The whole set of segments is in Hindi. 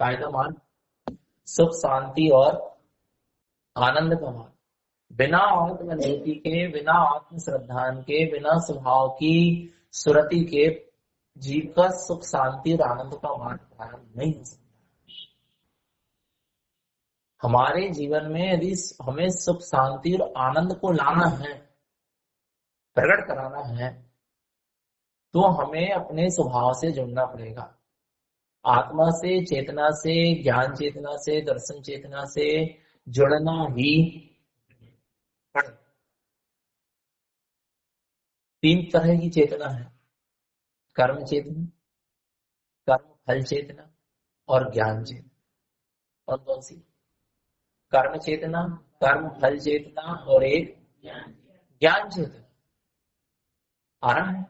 कायदा मान, सुख शांति और आनंद का मान। बिना आत्मनियति के, बिना आत्म श्रद्धान के, बिना स्वभाव की सुरति के जीव का सुख शांति और आनंद का मान प्रारंभ नहीं हो सकता। हमारे जीवन में यदि हमें सुख शांति और आनंद को लाना है, प्रकट कराना है, तो हमें अपने स्वभाव से जुड़ना पड़ेगा। आत्मा से, चेतना से, ज्ञान चेतना से, दर्शन चेतना से जुड़ना ही पड़ेगा। 3 तरह की चेतना है, कर्म चेतना, कर्म फल चेतना और ज्ञान चेतना। और कौन सी? कर्म चेतना, कर्म फल चेतना और एक ज्ञान चेतना। आ रहा है?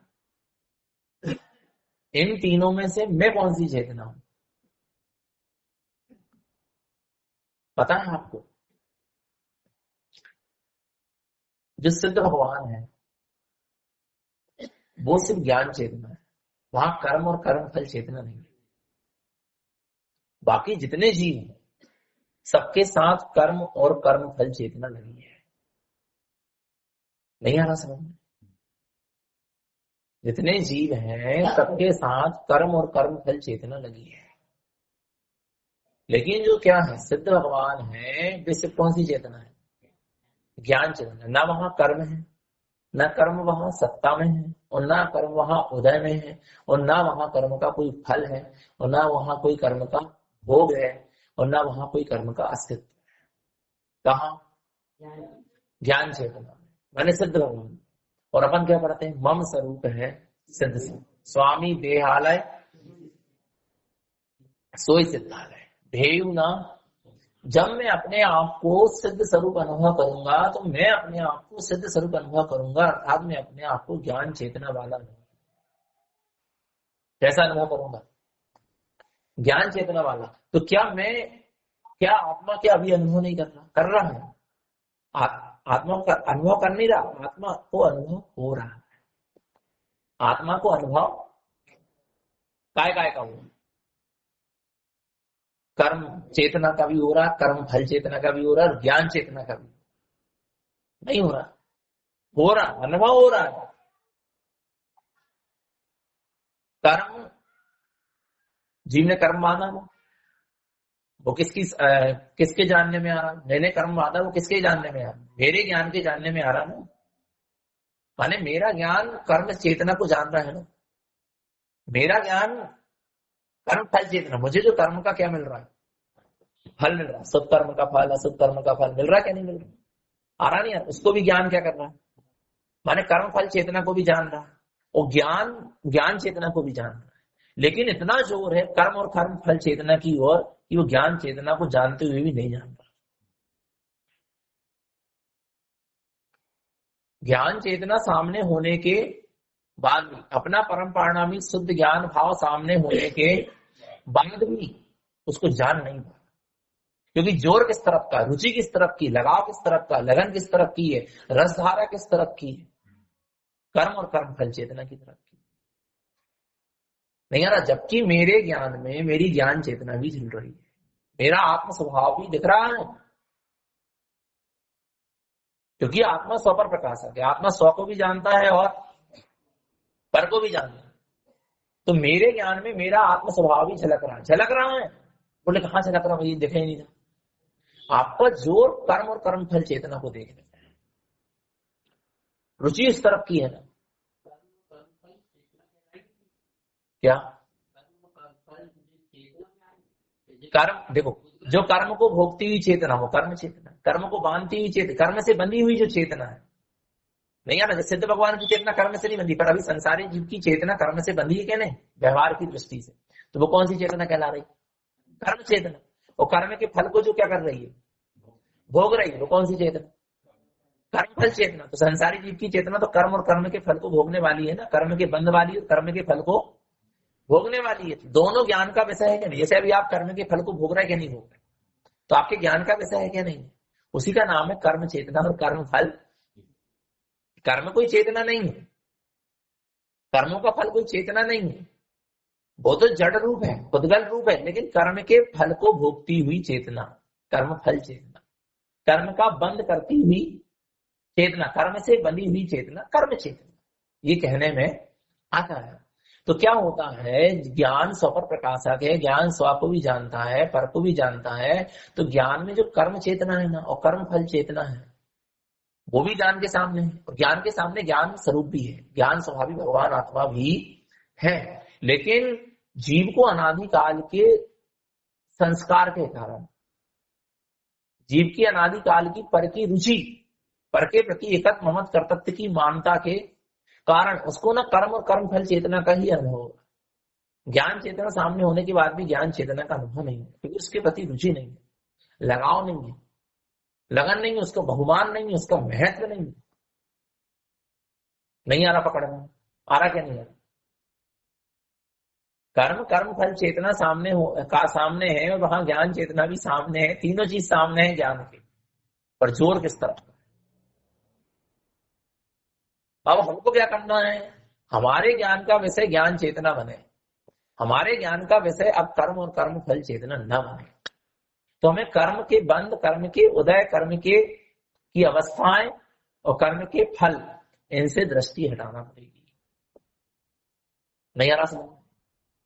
इन तीनों में से मैं कौन सी चेतना हूं? पता है आपको? जो सिद्ध भगवान है वो सिर्फ ज्ञान चेतना है, वहां कर्म और कर्म फल चेतना नहीं है। बाकी जितने जीव हैं सबके साथ कर्म और कर्म फल चेतना लगी है। नहीं आ रहा समझ में? जितने जीव हैं सबके साथ कर्म और कर्म फल चेतना लगी है। लेकिन जो क्या है, सिद्ध भगवान है, वे सिर्फ कौन सी चेतना है? ज्ञान चेतना। ना वहां कर्म है, ना कर्म वहां सत्ता में है, और ना कर्म वहां उदय में है, और ना वहां कर्म का कोई फल है, और ना वहां कोई कर्म का भोग है, और ना वहां कोई कर्म का अस्तित्व है। कहा? ज्ञान चेतना में, मैंने सिद्ध भगवान। और अपन क्या पढ़ते हैं? मम स्वरूप है सिद्ध स्वरूप, स्वामी देहालय सोई सिद्धालय। ध्येयु ना, जब मैं अपने आप को सिद्ध स्वरूप अनुभव करूंगा तो मैं अपने आप को सिद्ध स्वरूप अनुभव करूंगा, अर्थात मैं अपने आप को ज्ञान चेतना वाला कैसा अनुभव करूंगा? ज्ञान चेतना वाला। तो क्या आत्मा क्या अभी अनुभव नहीं कर रहा? कर रहा है। आत्मा का अनुभव कर नहीं रहा, आत्मा को अनुभव हो रहा है। आत्मा को अनुभव काय का हो? कर्म चेतना का भी हो रहा, कर्म फल चेतना का भी हो रहा, और ज्ञान चेतना का भी नहीं हो रहा। हो रहा, अनुभव हो रहा है। कर्म, जीव ने कर्म माना, वो किसके जानने में आ रहा? मैंने कर्म माना, वो किसके जानने में आ रहा? मेरे ज्ञान के जानने में आ रहा ना। माने मेरा ज्ञान कर्म चेतना को जान रहा है ना। मेरा ज्ञान कर्म फल चेतना, मुझे जो कर्म का क्या मिल रहा है? फल मिल रहा है। शुभ कर्म का फल, अशुभ कर्म का फल मिल रहा है क्या? नहीं मिल रहा? आ रहा नहीं? उसको भी ज्ञान क्या कर रहा है? माने कर्म फल चेतना को भी जान रहा है, और ज्ञान चेतना को भी जान रहा है। लेकिन इतना जोर है कर्म और कर्म फल चेतना की ओर कि वो ज्ञान चेतना को जानते हुए भी नहीं जान रहा। ज्ञान चेतना सामने होने के बाद भी, अपना परम परिणामी शुद्ध ज्ञान भाव सामने होने के बाद भी उसको जान नहीं पा, क्योंकि जोर किस तरफ का, रुचि किस तरफ की, लगाव किस तरफ का, लगन किस तरफ की है, रसधारा किस तरफ की है? कर्म और कर्म फल चेतना की तरफ की नहीं आ रहा। जबकि मेरे ज्ञान में मेरी ज्ञान चेतना भी चल रही है, मेरा आत्म स्वभाव भी दिख रहा है, क्योंकि आत्मा स्व पर प्रकाशक है। आत्मा स्व को भी जानता है और पर को भी जानता है। तो मेरे ज्ञान में मेरा आत्म स्वभाव भी झलक रहा है। बोले कहां झलक रहा? मुझे दिख ही नहीं था। आपका जोर कर्म और कर्म फल चेतना को देखने का है, रुचि इस तरफ की है ना। क्या कर्म? देखो, जो कर्म को भोगती हुई चेतना वो कर्म चेतना, कर्म को बांधती हुई चेतना, कर्म से बंधी हुई जो चेतना है। नहीं आना, सिद्ध भगवान की चेतना कर्म से नहीं बंधी, पर अभी संसारी जीव की चेतना कर्म से बंधी है क्या? नहीं, व्यवहार की दृष्टि से। तो वो कौन सी चेतना कहला रही? कर्म चेतना। और कर्म के फल को जो क्या कर रही है? भोग रही है। वो कौन सी चेतना? कर्म फल चेतना। तो संसारी जीव की चेतना तो कर्म और कर्म के फल को भोगने वाली है ना, कर्म के बंध वाली है, कर्म के फल को भोगने वाली है। दोनों ज्ञान का विषय है क्या नहीं? जैसे अभी आप कर्म के फल को भोग रहे हैं क्या नहीं भोग रहे, तो आपके ज्ञान का विषय है क्या नहीं? उसी का नाम है कर्म चेतना और कर्म फल। कर्म कोई चेतना नहीं है, कर्मों का फल कोई चेतना नहीं है, वो तो जड़ रूप है, खुदगल रूप है, लेकिन कर्म के फल को भोगती हुई चेतना, कर्म फल चेतना, कर्म का बंद करती हुई चेतना, कर्म से बंधी हुई चेतना कर्म चेतना, ये कहने में आता है। तो क्या होता है, ज्ञान स्व पर प्रकाशक है, ज्ञान स्व को भी जानता है, पर को भी जानता है। तो ज्ञान में जो कर्म चेतना है ना और कर्म फल चेतना है वो भी ज्ञान के सामने है, और ज्ञान के सामने ज्ञान स्वरूप भी है, ज्ञान स्वभावी भगवान आत्मा भी है। लेकिन जीव को अनादिकाल के संस्कार के कारण, जीव की अनादिकाल की पर की रुचि, पर के प्रति एकत्व ममत कर्तव्य की मानता के कारण उसको ना कर्म और कर्म फल चेतना का ही अनुभव होगा। ज्ञान चेतना सामने होने के बाद भी ज्ञान चेतना का अनुभव नहीं है, क्योंकि उसके प्रति रुचि नहीं है, लगाव नहीं है, लगन नहीं है, उसका बहुमान नहीं है, उसका महत्व नहीं है। नहीं आ रहा पकड़ में? आ रहा क्या नहीं आ रहा? कर्म कर्म फल चेतना सामने है, और वहां ज्ञान चेतना भी सामने है, तीनों चीज सामने है ज्ञान के, पर जोर किस तरफ? अब हमको क्या करना है, हमारे ज्ञान का विषय ज्ञान चेतना बने, हमारे ज्ञान का विषय अब कर्म और कर्म फल चेतना न बने। तो हमें कर्म के बंद, कर्म के उदय, कर्म के की अवस्थाएं और कर्म के फल, इनसे दृष्टि हटाना पड़ेगी। नहीं आ रहा समझ?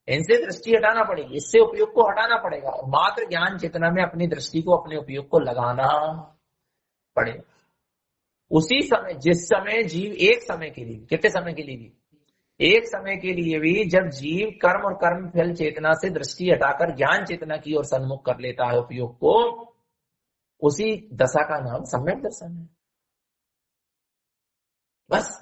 इनसे दृष्टि हटाना पड़ेगी, इससे उपयोग को हटाना पड़ेगा, और मात्र ज्ञान चेतना में अपनी दृष्टि को, अपने उपयोग को लगाना पड़ेगा। उसी समय, जिस समय जीव एक समय के लिए, कितने समय के लिए भी, एक समय के लिए भी जब जीव कर्म और कर्म फल चेतना से दृष्टि हटाकर ज्ञान चेतना की ओर सन्मुख कर लेता है उपयोग को, उसी दशा का नाम सम्यक दर्शन है। बस,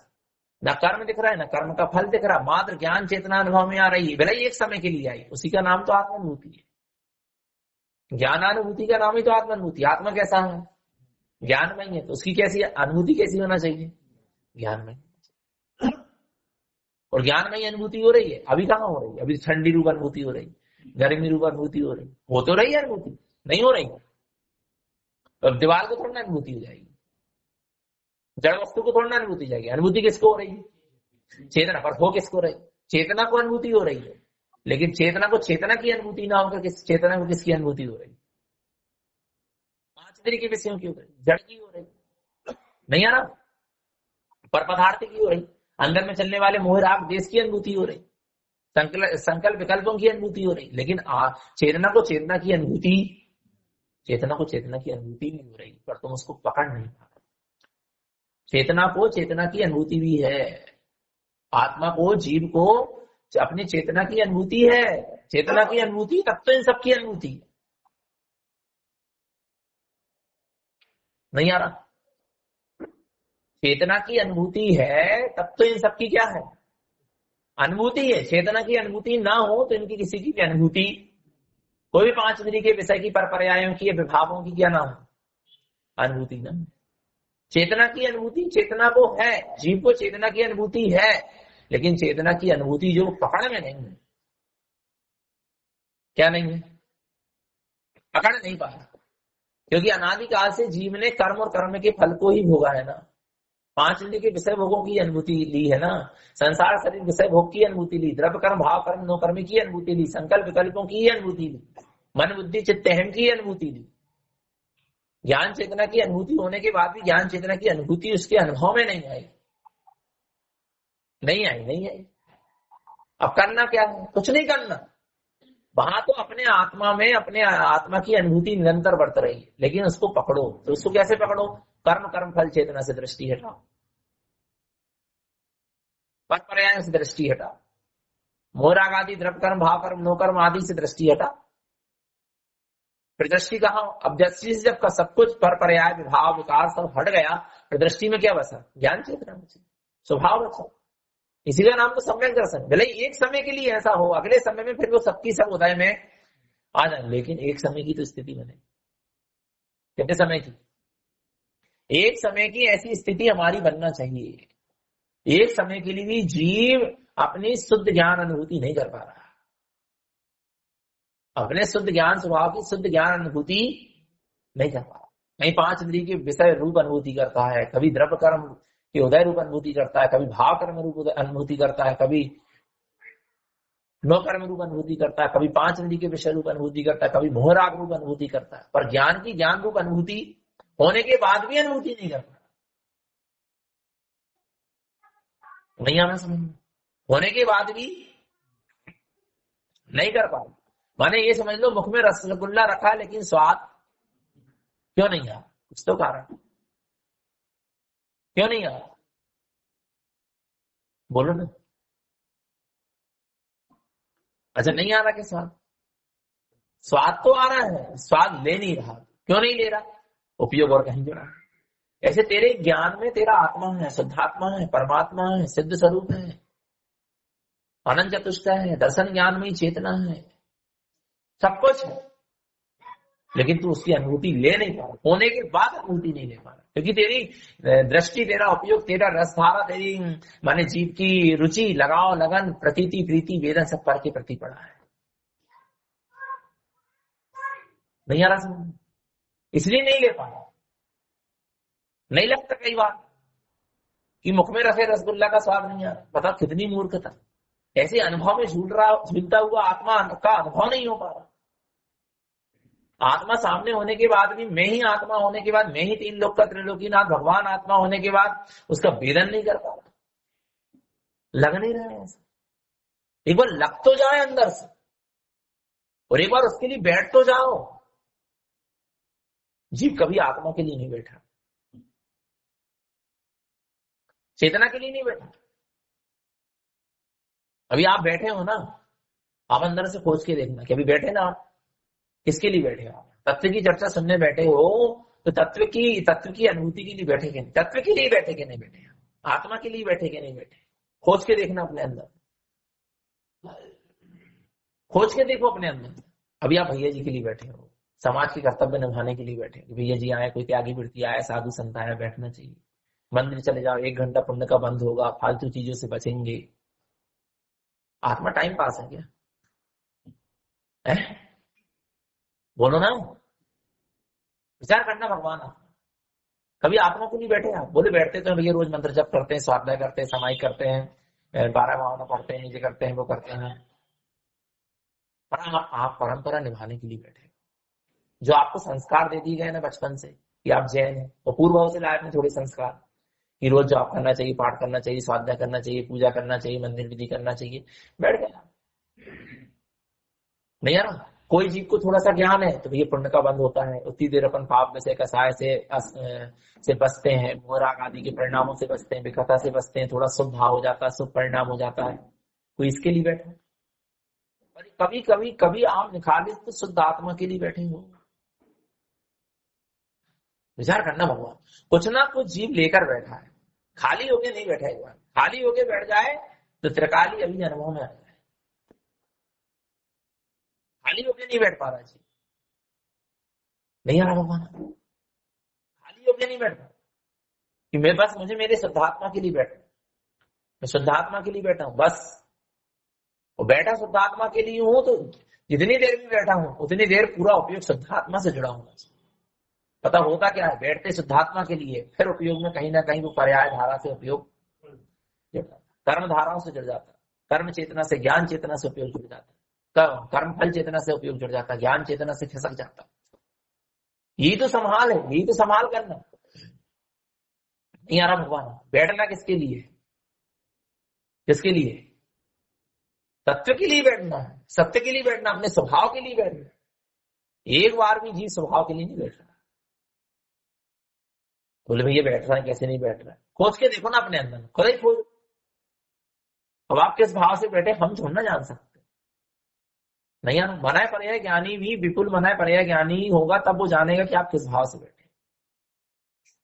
न कर्म दिख रहा है, न कर्म का फल दिख रहा, मात्र ज्ञान चेतना अनुभव में आ रही है, भले ही एक समय के लिए आई, उसी का नाम तो आत्मानुभूति है। ज्ञानानुभूति का नाम ही तो आत्मानुभूति। आत्मा कैसा है? ज्ञानमय है, तो उसकी कैसी अनुभूति कैसी होना चाहिए? ज्ञानमय। और ज्ञानमय अनुभूति हो रही है, अभी कहाँ हो रही है? अभी ठंडी रूप अनुभूति हो रही, गर्मी रूप अनुभूति हो रही, हो तो रही है अनुभूति, नहीं हो रही? अब दीवार को थोड़ा अनुभूति हो जाएगी, जड़ वस्तु को थोड़ा अनुभूति जाएगी। अनुभूति किसको हो रही है? चेतना। पर हो किसको रही? चेतना को अनुभूति हो रही है, लेकिन चेतना को चेतना की अनुभूति ना होकर चेतना को किसकी अनुभूति हो रही? पांच तरीके के विषयों की हो रही, जड़ की हो रही, नहीं आ रहा? पर पदार्थ की हो रही, अंदर में चलने वाले मोह राग देश की अनुभूति हो रही, संकल्प विकल्पों की अनुभूति हो रही, लेकिन चेतना को चेतना की अनुभूति, चेतना को चेतना की अनुभूति नहीं हो रही, पर तुम उसको पकड़ नहीं पा रहे। चेतना को चेतना की अनुभूति भी है, आत्मा को, जीव को अपनी चेतना की अनुभूति है। चेतना की अनुभूति तब तो इन सबकी अनुभूति नहीं आ रहा। चेतना की अनुभूति है तब तो इन सबकी क्या है? अनुभूति है। चेतना की अनुभूति ना हो तो इनकी किसी की भी अनुभूति, कोई भी पांच तरीके विषय की, परपर्यायों की, विभागों की क्या ना हो? अनुभूति ना। चेतना की अनुभूति चेतना को है, जीव को चेतना की अनुभूति है, लेकिन चेतना की अनुभूति जो पकड़ में नहीं है, क्या नहीं है? पकड़ नहीं पा रहा, क्योंकि अनादिकाल से जीव ने कर्म और कर्म के फल को ही भोगा है ना। पांच इंद्रिय के विषय भोगों की अनुभूति ली है ना, संसार शरीर विषय भोग की अनुभूति ली, द्रव्य कर्म भाव कर्म नो कर्म की अनुभूति ली, संकल्प विकल्पों की अनुभूति ली, मन बुद्धि चित्त अहम की अनुभूति ली। ज्ञान चेतना की अनुभूति होने के बाद भी ज्ञान चेतना की अनुभूति उसके अनुभव में नहीं आई, नहीं आई। अब करना क्या है? कुछ नहीं करना, वहां तो अपने आत्मा में, अपने आत्मा की अनुभूति निरंतर बढ़त रही है, लेकिन उसको पकड़ो। तो उसको कैसे पकड़ो? कर्म कर्म फल चेतना से दृष्टि हटाओ, परपर्याय से दृष्टि हटाओ, मोराग आदि द्रव्य कर्म भाव कर्म नो कर्म आदि से दृष्टि हटाओ। फिर दृष्टि कहाँ? अब दृष्टि से जब सब कुछ परपर्याय विभाव विकार सब हट गया, फिर दृष्टि में क्या बचा? ज्ञान चेतना बची, स्वभाव बचा। इसी का नाम तो सम्यक दर्शन। भले ही एक समय के लिए ऐसा हो, अगले समय में फिर वो सबकी सब उदय में आ जाए, लेकिन एक समय की तो स्थिति बने। कितने समय की? एक समय की ऐसी स्थिति हमारी बनना चाहिए। एक समय के लिए भी जीव अपनी शुद्ध ज्ञान अनुभूति नहीं कर पा रहा, अपने शुद्ध ज्ञान स्वभाव की शुद्ध ज्ञान अनुभूति नहीं कर पा रहा। कहीं पांच इंद्रिय के विषय रूप अनुभूति करता है, कभी द्रव्य कर्म के उदय रूप अनुभूति करता है, कभी भाव कर्म रूप अनुभूति करता है, कभी नौ कर्म रूप अनुभूति करता है, कभी 5 इंद्रिय के विषय रूप अनुभूति करता है, कभी मोहराग रूप अनुभूति करता है, पर ज्ञान की ज्ञान रूप अनुभूति होने के बाद भी अनुभूति नहीं करता। नहीं आना समझ में? होने के बाद भी नहीं कर पा रहे। माने ये समझ लो मुख में रसगुल्ला रखा है लेकिन स्वाद क्यों नहीं आया? कुछ तो कारण, क्यों नहीं आया? बोलो ना। अच्छा, नहीं आ रहा क्या स्वाद? स्वाद तो आ रहा है, स्वाद ले नहीं रहा। क्यों नहीं ले रहा? उपयोग और कहीं जुड़ा है। ऐसे तेरे ज्ञान में तेरा आत्मा है, शुद्धात्मा है, परमात्मा है, सिद्ध स्वरूप है, अनंत चतुष्टय है, दर्शन ज्ञान में ही चेतना है, सब कुछ है, लेकिन तू उसकी अनुभूति ले नहीं पा रहा। होने के बाद अनुभूति नहीं ले पा रहा, क्योंकि तेरी दृष्टि, तेरा उपयोग, तेरा रसधारा, तेरी माने जीव की रुचि, लगाव, लगन, प्रतीति, प्रीति, वेदन सब पर के प्रति पड़ा है। नहीं आ रहा समझ, इसलिए नहीं ले पा रहा। नहीं लगता कई बार कि मुख में रखे रसगुल्ला का स्वाद नहीं आ रहा। पता कितनी मूर्खता। ऐसे अनुभव में झूलता हुआ आत्मा का अनुभव नहीं हो पा रहा। आत्मा सामने होने के बाद भी, मैं ही आत्मा होने के बाद, मैं ही 3 लोक का त्रिलोकीनाथ भगवान आत्मा होने के बाद उसका वेदन नहीं कर पा रहा। लग नहीं रहा है ऐसा। एक बार लग तो जाए अंदर से, और एक बार उसके लिए बैठ तो जाओ। जीव कभी आत्मा के लिए नहीं बैठा, चेतना के लिए नहीं बैठा। अभी आप बैठे हो ना, आप अंदर से खोज के देखना कि अभी बैठे ना आप, किसके लिए बैठे हो? तत्व की चर्चा सुनने बैठे हो तो तत्व की अनुभूति के लिए बैठे के नहीं? तत्व के लिए बैठे के नहीं बैठे? आत्मा के लिए बैठे के नहीं बैठे? खोज के देखना अपने अंदर, खोज के देखो अपने अंदर। अभी आप भैया जी के लिए बैठे हो, समाज के कर्तव्य निभाने के लिए बैठे हो। भैया जी आए, कोई त्यागी वृत्ति आया, साधु संत आया, बैठना चाहिए। मंदिर चले जाओ, 1 घंटा पुण्य का बंद होगा, फालतू चीजों से बचेंगे। आत्मा टाइम पास है क्या? है? बोलो ना, विचार करना। भगवान आत्मा, कभी आत्मा को नहीं बैठे आप? बोले बैठते तो भैया रोज मंत्र जप करते हैं, स्वाध्याय करते हैं, समाई करते हैं, 12 भावना पढ़ते हैं, ये करते हैं, वो करते हैं, पर आप परंपरा निभाने के लिए बैठे। जो आपको संस्कार दे दिए गए ना बचपन से कि आप जैन है, वो पूर्व से लाए थोड़े संस्कार कि रोज जॉब करना चाहिए, पाठ करना चाहिए, स्वाध्याय करना चाहिए, पूजा करना चाहिए, मंदिर विधि करना चाहिए, बैठ गया। नहीं है ना? कोई जीव को थोड़ा सा ज्ञान है तो भैया पुण्य का बंद होता है, उतनी देर अपन पाप में से, कसाय से बचते हैं, मोहराग आदि के परिणामों से बचते हैं, विकथा से बचते हैं, थोड़ा शुभ भाव हो जाता है, शुभ परिणाम हो जाता है। कोई इसके लिए बैठे? कभी कभी कभी आप निखालित तो शुद्ध आत्मा के लिए बैठे हो। विचार करना। भगवान कुछ ना कुछ जीव लेकर बैठा है, खाली होके नहीं बैठा है। भगवान खाली होके बैठ जाए तो त्रिकाली अभी अनुभव में आ जाए। खाली होके नहीं बैठ पा रहा जी, नहीं आ रहा भगवान। खाली होके नहीं बैठ पा कि मैं बस, मुझे मेरे शुद्धात्मा के लिए बैठा, मैं शुद्धात्मा के लिए बैठा हूं बस। और बैठा शुद्धात्मा के लिए हूं तो जितनी देर भी बैठा हूं उतनी देर पूरा उपयोग शुद्धात्मा से जुड़ा होना चाहिए। पता होता क्या है? बैठते शुद्धात्मा के लिए, फिर उपयोग में कहीं ना कहीं वो पर्याय धारा से उपयोग जुड़ जाता, कर्म धाराओं से जुड़ जाता, कर्म चेतना से, ज्ञान चेतना से उपयोग जुड़ जाता, कर्म फल चेतना से उपयोग जुड़ जाता, ज्ञान चेतना से खिसक जाता। यही तो संभाल है, यही तो संभाल करना। नहीं आ रहा भगवान। बैठना किसके लिए? किसके लिए? तत्व के लिए बैठना है, सत्य के लिए बैठना, अपने स्वभाव के लिए बैठना। एक बार भी जीव स्वभाव के लिए नहीं बैठ रहा। बोले भैया बैठ रहा है, कैसे नहीं बैठ रहा है? खोज के देखो ना अपने अंदर, खुद ही खोज। अब आप किस भाव से बैठे हम थोड़ा ना जान सकते। नहीं आना। मनाए पर्याय ज्ञानी भी विपुल मनाए पर्याय ज्ञानी होगा, तब वो जानेगा कि आप किस भाव से बैठे।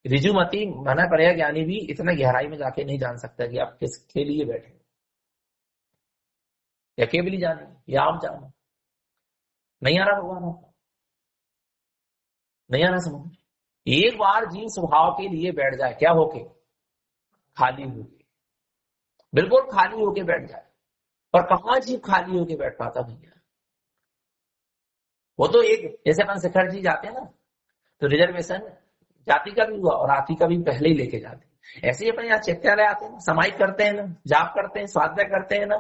रिजुमती मनाए पर्याय ज्ञानी भी इतना गहराई में जाके नहीं जान सकता कि आप किसके लिए बैठे, या केवल जाने या आप जानो। नहीं आ रहा भगवान, नहीं आ रहा समझ। एक बार जीव स्वभाव के लिए बैठ जाए, क्या होके? खाली होके, बिल्कुल खाली होके बैठ जाए। पर कहां जीव खाली होके बैठ पाता भैया? वो तो एक, जैसे अपन शिखर जी जाते हैं ना, तो रिजर्वेशन जाति का भी हुआ और आती का भी पहले ही लेके जाते। ऐसे ही अपन यहाँ चैत्यालय आते हैं, समाई करते हैं ना, जाप करते हैं, स्वाध्याय करते हैं ना,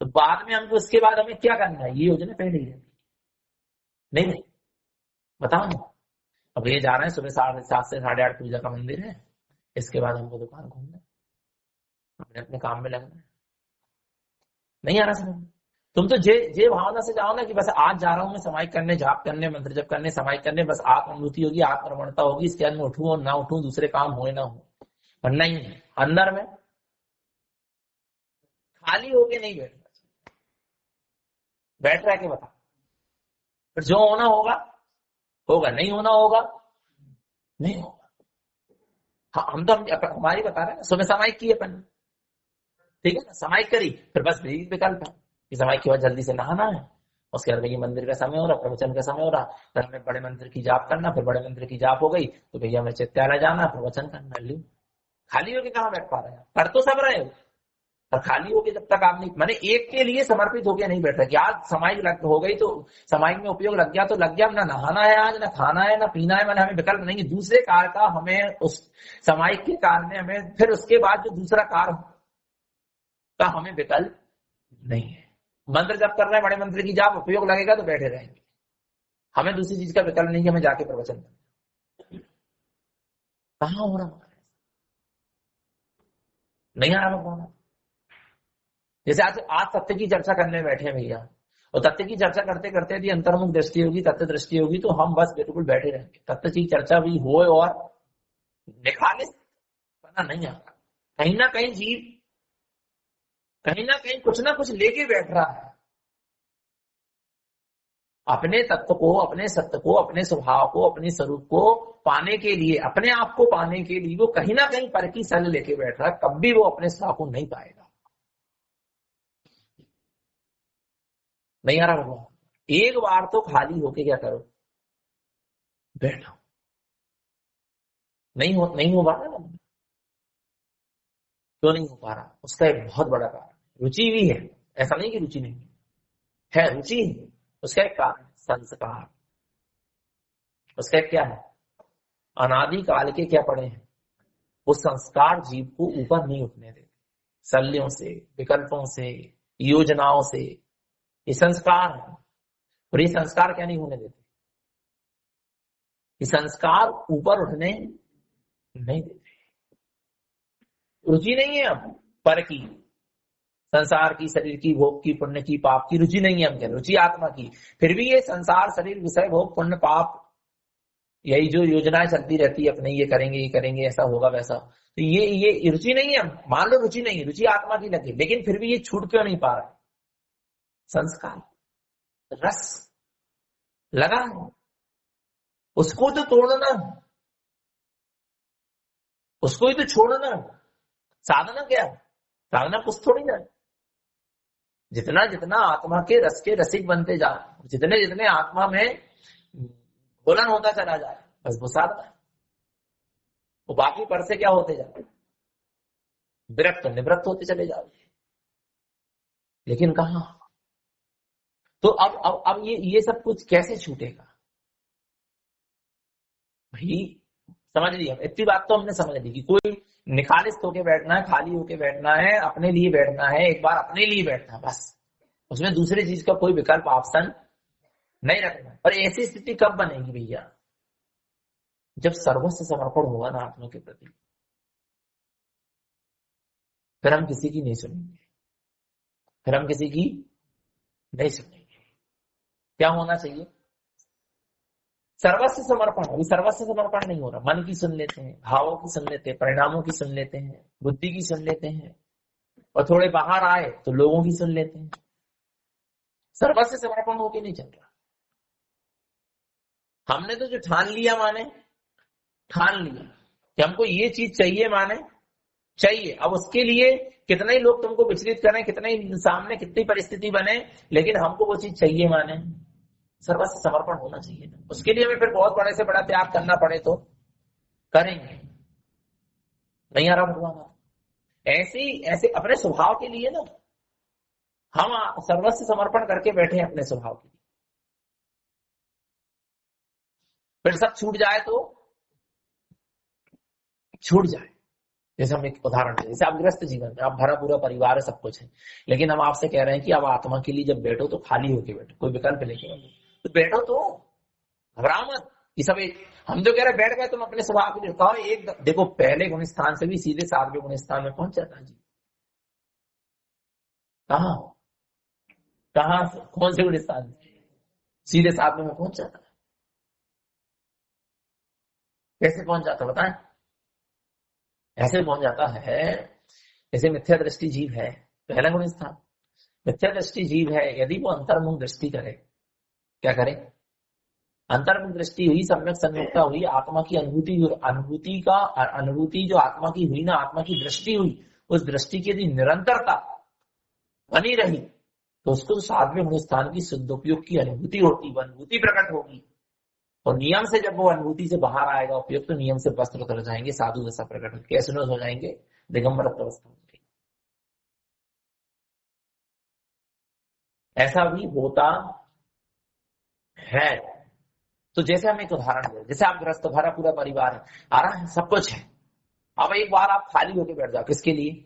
तो बाद में हमको इसके बाद हमें क्या करना है, ये योजना पहले ही रहती नहीं नहीं, बताओ ना। अब ये जा रहे हैं सुबह 7:30 से 8:30 पूजा का मंदिर है, इसके बाद हमको दुकान खोलना है, अपने अपने काम में लगना है। नहीं आ रहा समझ में? तुम तो जे भावना से जाओ ना कि बस आज जा रहा हूं मैं समाहित करने, जाप करने, मंत्र जप करने, समाहित करने, बस आत्म अनुभूति होगी, आत्मरमणता होगी, इसके बाद में उठूं और ना उठूं, दूसरे काम हो ना हो। पर नहीं, अंदर में खाली होके नहीं बैठना, बैठ रहा है कि बता, फिर जो होना होगा होगा, नहीं होना होगा नहीं होगा। हाँ, हम तो हमारी बता रहे हैं ना, सुबह समाहित की अपन, ठीक है ना, समाहित करी, फिर बस यही विकल्प है कि समाहित के बाद जल्दी से नहाना है, उसके बाद भैया मंदिर का समय हो रहा, प्रवचन का समय हो रहा, फिर हमें बड़े मंदिर की जाप करना, फिर बड़े मंदिर की जाप हो गई तो भैया हमें चित्तालय जाना, प्रवचन करना। ली खाली होके कहाँ बैठ पा रहे हैं, कर तो सब रहे हो, और खाली होके जब तक आप नहीं, मैंने एक के लिए समर्पित होके नहीं बैठ रहे कि आज समाहित हो गई तो समाहित में उपयोग लग गया तो लग गया, ना नहाना है आज, ना खाना है, ना पीना है, मैंने हमें विकल्प नहीं है। दूसरे कार्य का हमें, उस समाहित के कार्य में हमें फिर उसके बाद जो दूसरा कार्य का हमें विकल्प नहीं है। मंत्र जब कर रहे हैं, बड़े मंत्र की जाप, उपयोग लगेगा तो बैठे रहेंगे, हमें दूसरी चीज का विकल्प नहीं है, हमें जाके प्रवचन करना। कहाँ हो रहा, नहीं आ रहा भगवान। जैसे आज आज तथ्य की चर्चा करने बैठे हैं भैया, और तथ्य की चर्चा करते करते यदि अंतर्मुख दृष्टि होगी, तथ्य दृष्टि होगी, तो हम बस बिल्कुल बैठे रहेंगे, तथ्य की चर्चा भी हो और निखालिस पता नहीं आता। कहीं ना कहीं जीव कहीं ना कुछ लेके बैठ रहा है, अपने तत्व को, अपने सत्य को, अपने स्वभाव को, अपने स्वरूप को पाने के लिए, अपने आप को पाने के लिए वो कहीं ना कहीं पर की सल लेके बैठ रहा है, कभी वो अपने स्वभाव को नहीं पाएगा। नहीं आ रहा भगवान, एक बार तो खाली होके क्या करो, बैठो। नहीं हो पा रहा ना, क्यों नहीं हो पा रहा, उसका एक बहुत बड़ा कारण रुचि भी है, ऐसा नहीं कि रुचि नहीं है, रुचि है, उसका एक कारण संस्कार। उसका एक क्या है, अनादि काल के क्या पड़े हैं, वो संस्कार जीव को ऊपर नहीं उठने देते, शल्यों से, विकल्पों से, योजनाओं से, ये संस्कार है। और ये संस्कार क्या नहीं होने देते, ये संस्कार ऊपर उठने नहीं देते। रुचि नहीं है अब पर की, संसार की, शरीर की, भोग की, पुण्य की, पाप की रुचि नहीं है, हम कह रुचि आत्मा की। फिर भी ये संसार, शरीर, विषय, भोग, पुण्य, पाप, यही जो योजनाएं चलती रहती है अपने, ये करेंगे, ऐसा होगा वैसा, तो ये रुचि नहीं है। मान लो रुचि नहीं है, रुचि आत्मा की लगी, लेकिन फिर भी ये छूट क्यों नहीं पा रहा है, संस्कार, रस लगा है, उसको तो तोड़ना, उसको ही तो छोड़ना। साधना क्या है, साधना कुछ थोड़ी ना, जितना जितना आत्मा के रस के रसिक बनते जाए, जितने जितने आत्मा में घोलन होता चला जाए, बस वो साधना है। वो बाकी पर से क्या होते जाए, विरक्त निवृत्त होते चले जाओ। लेकिन कहां, तो अब ये सब कुछ कैसे छूटेगा भाई, समझ लिया, इतनी बात तो हमने समझ ली कि कोई निखालिस होके बैठना है, खाली होके बैठना है, अपने लिए बैठना है, एक बार अपने लिए बैठना है बस, उसमें दूसरी चीज का कोई विकल्प ऑप्शन नहीं रखना। और ऐसी स्थिति कब बनेगी भैया, जब सर्वस्व समर्पण होगा ना आत्मा के प्रति, फिर हम किसी की नहीं सुनेंगे, फिर हम किसी की नहीं सुनेंगे। क्या होना चाहिए, सर्वस्व समर्पण। अभी सर्वस्व समर्पण नहीं हो रहा, मन की सुन लेते हैं, भावों की सुन लेते हैं, परिणामों की सुन लेते हैं, बुद्धि की सुन लेते हैं, और थोड़े बाहर आए तो लोगों की सुन लेते हैं। सर्वस्व समर्पण होके नहीं चल रहा। हमने तो जो ठान लिया, माने ठान लिया कि हमको ये चीज चाहिए, माने चाहिए। अब उसके लिए कितने ही लोग तुमको विचलित करें, कितने ही सामने कितनी परिस्थिति बने, लेकिन हमको वो चीज चाहिए, माने सर्वस्व समर्पण होना चाहिए ना। उसके लिए हमें फिर बहुत बड़े से बड़ा त्याग करना पड़े तो करेंगे। नहीं आ रहा भगवान, ऐसे अपने स्वभाव के लिए ना हम सर्वस्व समर्पण करके बैठे हैं अपने स्वभाव के लिए, फिर सब छूट जाए तो छूट जाए, जैसे हम एक उदाहरण दें, जैसे आप गृहस्थ जीवन में आप भरा पूरा परिवार है, सब कुछ है, लेकिन हम आपसे कह रहे हैं कि अब आत्मा के लिए जब बैठो तो खाली होके बैठो, कोई विकल्प लेके बैठो, तो बैठो तो घबराओ मत कि सब एक। हम जो कह रहे हैं बैठ गए तुम अपने स्वभाव के लिए, कहो एक देखो पहले गुण स्थान से भी सीधे सातवें गुण स्थान में पहुंच जाता है जी। कहा कहा कौन से गुण स्थान में? सीधे सातवें में पहुंच जाता है। कैसे पहुंच जाता है बताएं? ऐसे पहुंच जाता है जैसे मिथ्या दृष्टि जीव है, पहला गुण स्थान। मिथ्या दृष्टि जीव है, यदि वो अंतर्मुख दृष्टि करे, क्या करे? अंतर्मुख दृष्टि हुई, सम्यक संयुक्ता हुई, आत्मा की अनुभूति जो आत्मा की हुई ना, आत्मा की दृष्टि हुई, उस दृष्टि की यदि निरंतरता बनी रही तो उसको तो सातवें गुण स्थान की शुद्धोपयोग की अनुभूति होती, अनुभूति प्रकट होगी। और नियम से जब वो अनुभूति से बाहर आएगा उपयोग, तो नियम से वस्त्र उतर जाएंगे, साधु दशा प्रकट होगी, कैसे हो जाएंगे? दिगंबर अवस्था हो जाएगी। ऐसा भी होता है। तो जैसे हम एक उदाहरण दें, जैसे आप ग्रस्त भरा पूरा परिवार है, आ रहा है, सब कुछ है, अब एक बार आप खाली होकर बैठ जाओ, किसके लिए?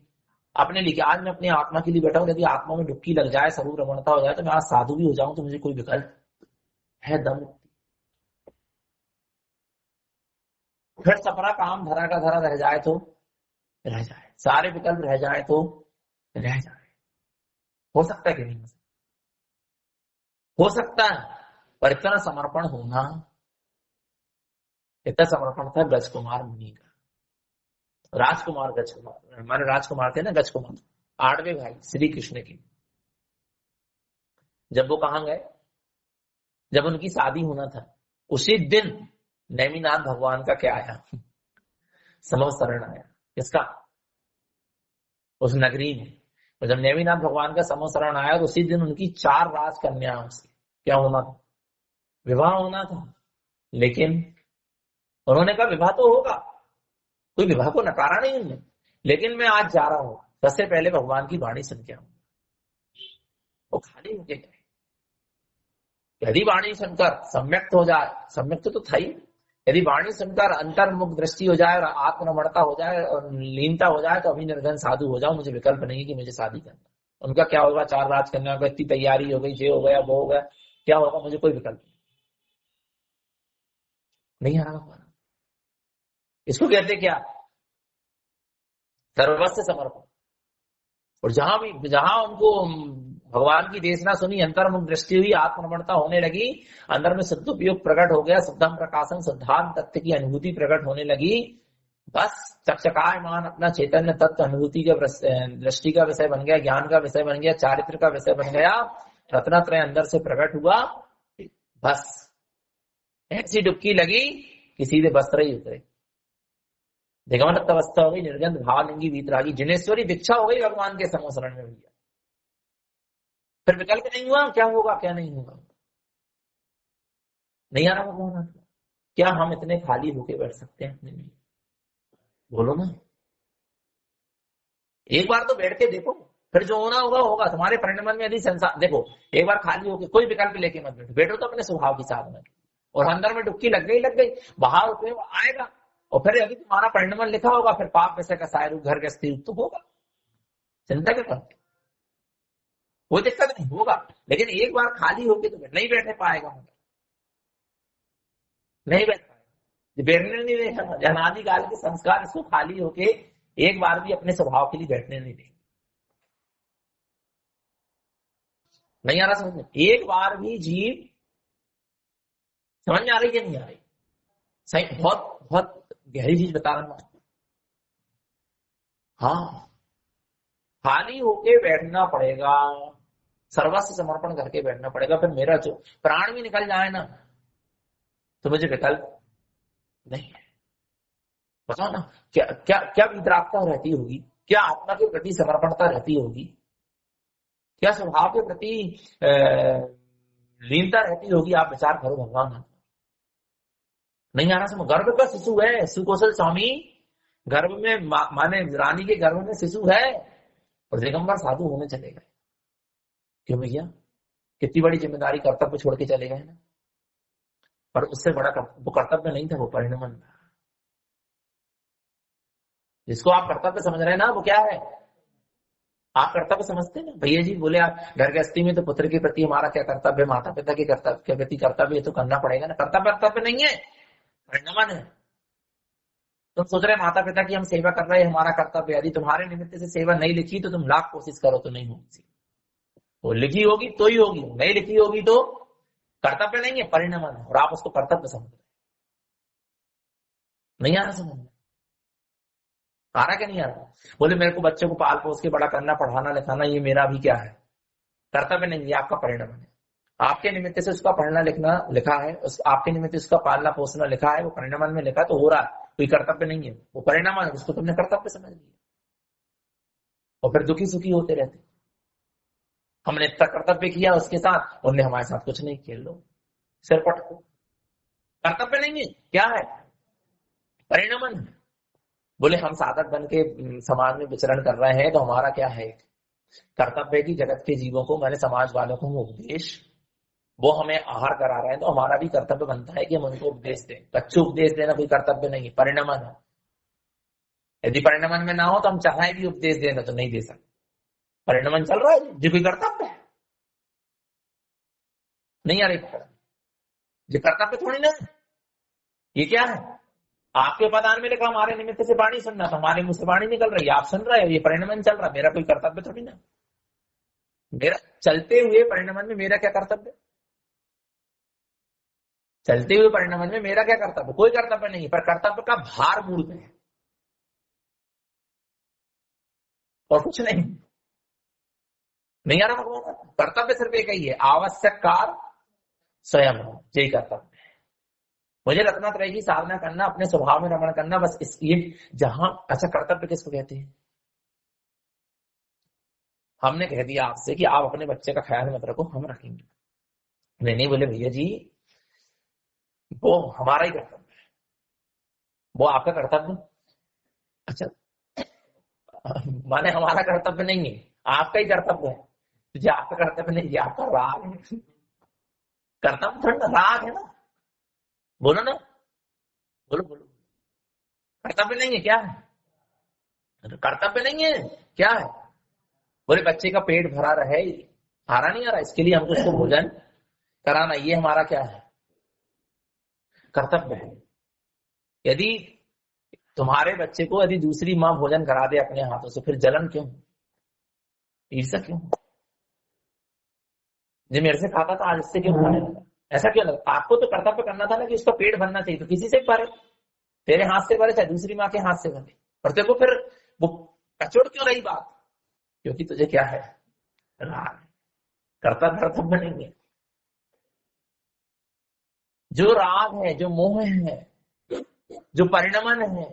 अपने लिए। आज मैं अपनी आत्मा के लिए बैठा हूं, यदि आत्मा में डुबकी लग जाए, स्वरूप रमणता हो जाए, तो मैं आज साधु भी हो जाऊं, तो मुझे कोई विकल्प है? दम। फिर सपना काम धरा का धरा रह जाए तो रह जाए, सारे विकल्प रह जाए तो रह जाए। हो सकता है कि नहीं? हो सकता है। पर इतना समर्पण होना, इतना समर्पण था गज कुमार मुनि का। राजकुमार गज कुमार, हमारे राजकुमार थे ना गज कुमार, 8वें भाई श्री कृष्ण के। जब वो कहां गए, जब उनकी शादी होना था, उसी दिन नेमिनाथ भगवान का क्या आया? समवसरण आया। किसका? उस नगरी में। और जब नेमिनाथ भगवान का समवसरण आया, तो उसी दिन उनकी 4 राजकन्याओं से क्या होना था? विवाह होना था। लेकिन उन्होंने कहा विवाह तो होगा, कोई विवाह को नकारा नहीं उन्होंने, लेकिन मैं आज जा रहा हूं, सबसे पहले भगवान की वाणी सुन के आऊं। वो खाली होके गए। यदि वाणी सुनकर सम्यक्त हो जाए, सम्यक्त तो था ही, यदि वाणी सुनकर अंतर्मुख दृष्टि हो जाए और आत्मरमणता हो जाए और लीनता हो जाए, तो अभी निर्धन साधु हो जाओ, मुझे विकल्प नहीं कि मुझे शादी करना। उनका क्या होगा? 4 राजकन्या का इतनी तैयारी हो गई, ये हो गया वो हो गया, क्या होगा? मुझे कोई विकल्प नहीं आ रहा। इसको कहते क्या? सर्वस्व समर्पण। और जहां उनको भगवान की देशना सुनी, अंतर्मुख दृष्टि हुई, आत्मरमणता होने लगी, अंदर में सदुपयोग प्रकट हो गया, शुद्धम प्रकाशन सिद्धांत तत्व की अनुभूति प्रकट होने लगी, बस चकचकायमान अपना चैतन्य तत्व अनुभूति का दृष्टि का विषय बन गया, ज्ञान का विषय बन गया, चारित्र का विषय बन गया, रत्नात्रय अंदर से प्रकट हुआ। बस ऐसी डुबकी लगी कि सीधे वस्त्र ही उतरे, दिगंबर अवस्था हो गई, निर्गंध भावलिंगी वीतरागी जिनेश्वरी दीक्षा हो गई भगवान के समवसरण में भैया। फिर विकल्प नहीं हुआ, क्या होगा क्या नहीं होगा, नहीं आ रहा भगवान। क्या हम इतने खाली होके बैठ सकते हैं अपने लिए? बोलो ना। एक बार तो बैठ के देखो, फिर जो होना होगा होगा। तुम्हारे परिणमन में यदि संसार देखो, एक बार खाली होके कोई विकल्प लेके मत बैठो, बैठो तो अपने स्वभाव की साधना की, और अंदर में डुबकी लग गई, बाहर उतरे आएगा। और फिर यदि तुम्हारा परिणमन लिखा होगा, फिर पाप वैसे का सायरू घर का स्थिर तो होगा, चिंता क्या करते, कोई दिक्कत नहीं होगा। लेकिन एक बार खाली होके तो नहीं बैठे पाएगा, नहीं बैठ पाएगा, बैठने नहीं देगा। अनादि काल के संस्कार इसको खाली होके एक बार भी अपने स्वभाव के लिए बैठने नहीं देंगे। नहीं आ रहा समझ में? एक बार भी जीव, समझ में आ रही है नहीं आ रही? सही, बहुत बहुत गहरी चीज बता रहा हूं। हाँ, खाली होके बैठना पड़ेगा, सर्वस्व समर्पण करके बैठना पड़ेगा। फिर मेरा जो प्राण भी निकल जाए ना, तो मुझे विकल्प नहीं है। बताओ ना, क्या क्या क्या वितरागता रहती होगी, क्या आत्मा के प्रति समर्पणता रहती होगी, क्या स्वभाव के प्रति लीनता रहती होगी। आप विचार करो भगवान। नहीं आना समझ। गर्भ का शिशु है सुकौशल स्वामी, गर्भ में माने रानी के गर्भ में शिशु है, और दिगंबर साधु होने चले गए। क्यों भैया? कितनी बड़ी जिम्मेदारी, कर्तव्य छोड़ के चले गए ना। पर उससे बड़ा वो कर्तव्य नहीं था, वो परिणमन था। जिसको आप कर्तव्य समझ रहे हैं ना, वो क्या है? आप कर्तव्य समझते हैं ना भैया जी? बोले आप घर गृहस्थी में तो पुत्र के प्रति हमारा क्या कर्तव्य, माता पिता के कर्तव्य के प्रति कर्तव्य तो करना पड़ेगा ना। कर्तव्य नहीं है, परिणमन है। तुम सोच रहे माता पिता की हम सेवा कर रहे हैं, हमारा कर्तव्य। यदि तुम्हारे निमित्त से सेवा नहीं लिखी तो तुम लाख कोशिश करो तो नहीं होगी। वो लिखी होगी तो ही होगी, नहीं लिखी होगी तो कर्तव्य नहीं है, परिणमन है। और आप उसको कर्तव्य समझ रहे, नहीं आ रहा समझ में? आ रहा क्या नहीं आ रहा? बोले मेरे को बच्चे को पाल पोस के बड़ा करना, पढ़ाना लिखाना, ये मेरा भी क्या है? कर्तव्य नहीं, ये आपका परिणमन है। आपके निमित्त से उसका पढ़ना लिखना लिखा है, आपके निमित्त उसका पालना पोसना लिखा है, वो परिणमन में लिखा तो हो रहा है, कोई कर्तव्य नहीं है, वो परिणमन है। उसको तुमने कर्तव्य समझ लिया और फिर दुखी सुखी होते रहते। हमने इतना कर्तव्य किया उसके साथ, उनने हमारे साथ कुछ नहीं, खेल लो सिर पटको। कर्तव्य नहीं है, क्या है? परिणमन है। बोले हम साधक बन के समाज में विचरण कर रहे हैं तो हमारा क्या है? कर्तव्य की जगत के जीवों को, मैंने समाज वालों को उपदेश, वो हमें आहार करा रहे हैं तो हमारा भी कर्तव्य बनता है कि हम उनको उपदेश दें। कच्चे उपदेश देना कोई कर्तव्य नहीं है, परिणमन है। यदि परिणमन में ना हो तो हम चाहे भी उपदेश देना तो नहीं दे सकते। परिणमन चल रहा है, जो कोई कर्तव्य है नहीं। यार ये कर्तव्य थोड़ी ना, ये क्या है? आपके पदान में लिखा हमारे निमित्त से वाणी सुनना, तो हमारे मुंह से वाणी निकल रही है, आप सुन रहे हो, ये परिणमन चल रहा है। मेरा कोई कर्तव्य थोड़ी ना। मेरा चलते हुए परिणमन में मेरा क्या कर्तव्य? चलते हुए परिणमन में मेरा क्या कर्तव्य? कोई कर्तव्य नहीं, पर कर्तव्य का भार मूल पे है और कुछ नहीं। नहीं आ रहा भगवान? कर्तव्य सिर्फ एक ही है, आवश्यक कार्य स्वयं हो, यही कर्तव्य है। मुझे रत्नात्रय की साधना करना, अपने स्वभाव में रमण करना, बस इस ये जहां। अच्छा, कर्तव्य किसको कहते हैं? हमने कह दिया आपसे कि आप अपने बच्चे का ख्याल मत रखो, हम रखेंगे। नहीं बोले भैया जी वो हमारा ही कर्तव्य है, वो आपका कर्तव्य। अच्छा, माने हमारा कर्तव्य नहीं है, आपका ही कर्तव्य है। तुझे आपका कर्तव्य नहीं, ये आपका राग है। कर्तव्य थोड़ा राग है ना, बोलो ना, बोलो बोलो। कर्तव्य नहीं है, क्या है? कर्तव्य नहीं है, क्या है? बोले बच्चे का पेट भरा रहे, आ रहा नहीं आ रहा, इसके लिए हमको उसको भोजन कराना, ये हमारा क्या है? कर्तव्य है। यदि तुम्हारे बच्चे को यदि दूसरी माँ भोजन करा दे अपने हाथों से, फिर जलन क्यों, ईर्ष्या क्यों? जो मेरे से खाता था आज इससे क्यों खाने लगा, ऐसा क्यों लगा? आपको तो कर्तव्य करना था ना कि उसका पेट भरना चाहिए, तो किसी से भरे, तेरे हाथ से भरे चाहे दूसरी माँ के हाथ से भरे, और तेरे को फिर वो कचोड़ क्यों रही बात? क्योंकि तुझे क्या है? राग। कर्तव्य नहीं है। जो राग है, जो मोह है, जो परिणमन है,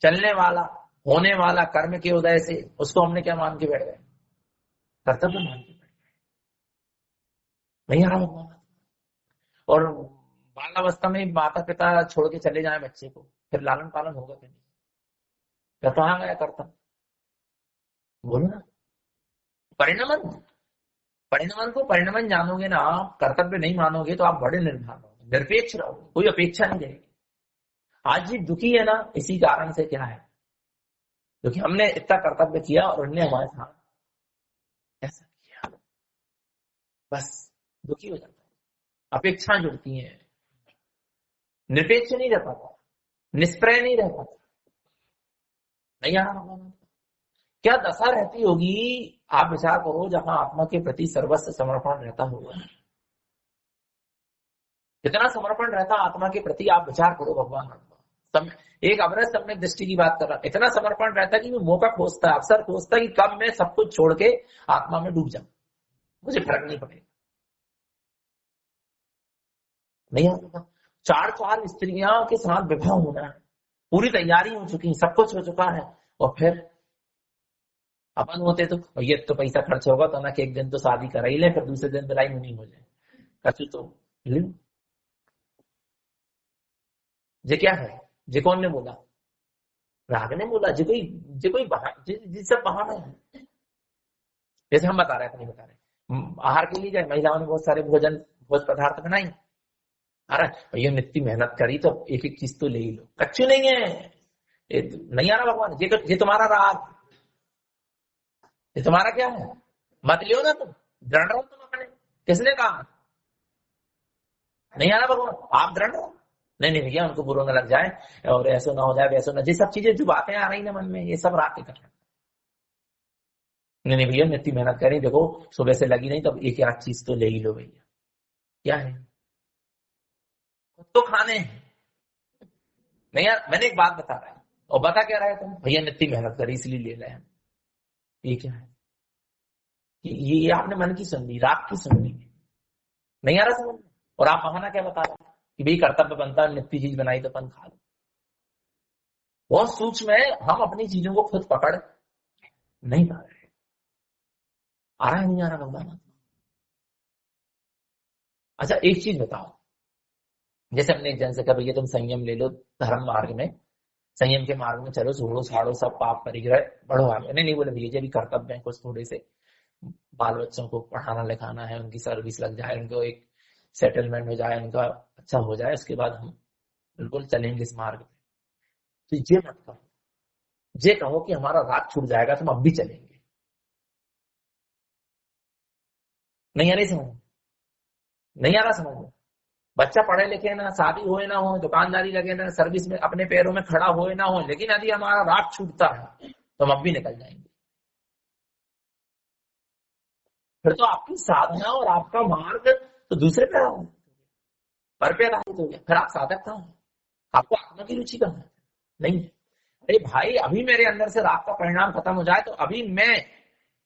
चलने वाला होने वाला कर्म के उदय से, उसको हमने क्या मान के बैठ गए? कर्तव्य मान के बैठ गए। नहीं आ रहा? और बालावस्था में माता पिता छोड़ के चले जाए बच्चे को, फिर लालन पालन होगा कि नहीं? क्या कहाँ गया कर्तव्य? बोलो ना। परिणमन, परिणमन को परिणमन जानोगे ना, कर्तव्य नहीं मानोगे तो आप बड़े निर्भर रहोगे, निरपेक्ष रहोगे, कोई अपेक्षा नहीं रहेगी। आज भी दुखी है ना, इसी कारण से। क्या है? क्योंकि हमने इतना कर्तव्य किया और उन्होंने हमारे साथ ऐसा किया, बस दुखी हो जाता है, अपेक्षा जुड़ती है, निरपेक्ष नहीं रह पाता, निष्प्रय नहीं रह पाता। नहीं आ रहा? क्या दशा रहती होगी, आप विचार करो, जहां आत्मा के प्रति सर्वस्व समर्पण रहता होगा। कितना समर्पण रहता आत्मा के प्रति, आप विचार करो भगवान। एक अवरस सम्यक दृष्टि की बात कर रहा, इतना समर्पण रहता कि वो मौका खोजता है, अवसर खोजता कि कब मैं सब कुछ छोड़ के आत्मा में डूब जाऊं, मुझे फर्क नहीं पड़ेगा। नहीं आता? चार स्त्रियां के साथ विवाह होना है, पूरी तैयारी हो चुकी, सब कुछ हो चुका है, और फिर अपन होते तो ये तो पैसा खर्च होगा तो ना कि एक दिन तो शादी करा ही ले, फिर दूसरे दिन बिलाई नहीं हो जाए, कचू तो ले। जे क्या है? जे कौन ने बोला? राग ने बोला। जे कोई जिससे बहाना है। जैसे हम बता रहे थे, नहीं बता रहे, आहार के लिए जाए, महिलाओं ने बहुत सारे भोज पदार्थ बनाई, अरे ये नित्य मेहनत करी तो एक एक चीज तो ले ही लो, कच्चू नहीं है, नहीं आ रहा भगवान, ये तुम्हारा राग, ये तुम्हारा क्या है, मत लियो ना तुम, दृढ़ रहो तुम अपने। किसने कहा नहीं आ रहा भगवान, आप दृढ़ रहो। नहीं नहीं भैया, उनको बुरा न लग जाए और ऐसा ना हो जाए वैसा ना, ये सब चीजें जो बातें आ रही ना मन में, ये सब रात के करना। नहीं नहीं भैया, इतनी मेहनत करें, देखो सुबह से लगी नहीं, तब एक आध चीज तो ले ही लो भैया। क्या है, खुद तो खाने हैं। नहीं यार, मैंने एक बात बता रहा है, और बता क्या रहा है तुम, भैया ने इतनी मेहनत करी इसलिए ले रहे हैं। ये क्या है, ये आपने मन की सुन ली, रात की सुन ली, नहीं आ रहा समझ में। और आप बहाना क्या बता रहे हैं कि भाई कर्तव्य बनता है, नित्य चीज बनाई तो अपन खा लो। बहुत सूक्ष्म है, हम अपनी चीजों को खुद पकड़ नहीं पा रहे। आ रहा है नहीं आ रहा भगवान। अच्छा एक चीज बताओ, जैसे हमने एक जन से कहा भैया तुम संयम ले लो, धर्म मार्ग में, संयम के मार्ग में चलो, छोड़ो छाड़ो सब पाप परिग्रह, बढ़ो आगे। नहीं बोले भैया जी अभी कर्तव्य है, कुछ थोड़े से बाल बच्चों को पढ़ाना लिखाना है, उनकी सर्विस लग जाए, उनको एक सेटलमेंट हो जाए, उनका अच्छा हो जाए, उसके बाद हम बिल्कुल चलेंगे इस मार्ग पे। तो ये मत कहो, ये कहो कि हमारा रात छूट जाएगा तो हम अब भी चलेंगे। नहीं आ रही समझ, नहीं आ रहा समझ में। बच्चा पढ़े लिखे ना, शादी होए ना हो, दुकानदारी लगे ना, सर्विस में अपने पैरों में खड़ा होए ना हो, लेकिन यदि हमारा रात छूटता है तो हम अब भी निकल जाएंगे। फिर तो आपकी साधना और आपका मार्ग तो दूसरे पे पर पे आधारित हो गया। फिर आप साधक कहाँ हैं, आपको आत्मा की रुचि कहाँ है, नहीं। अरे भाई, अभी मेरे अंदर से रात का परिणाम खत्म हो जाए तो अभी मैं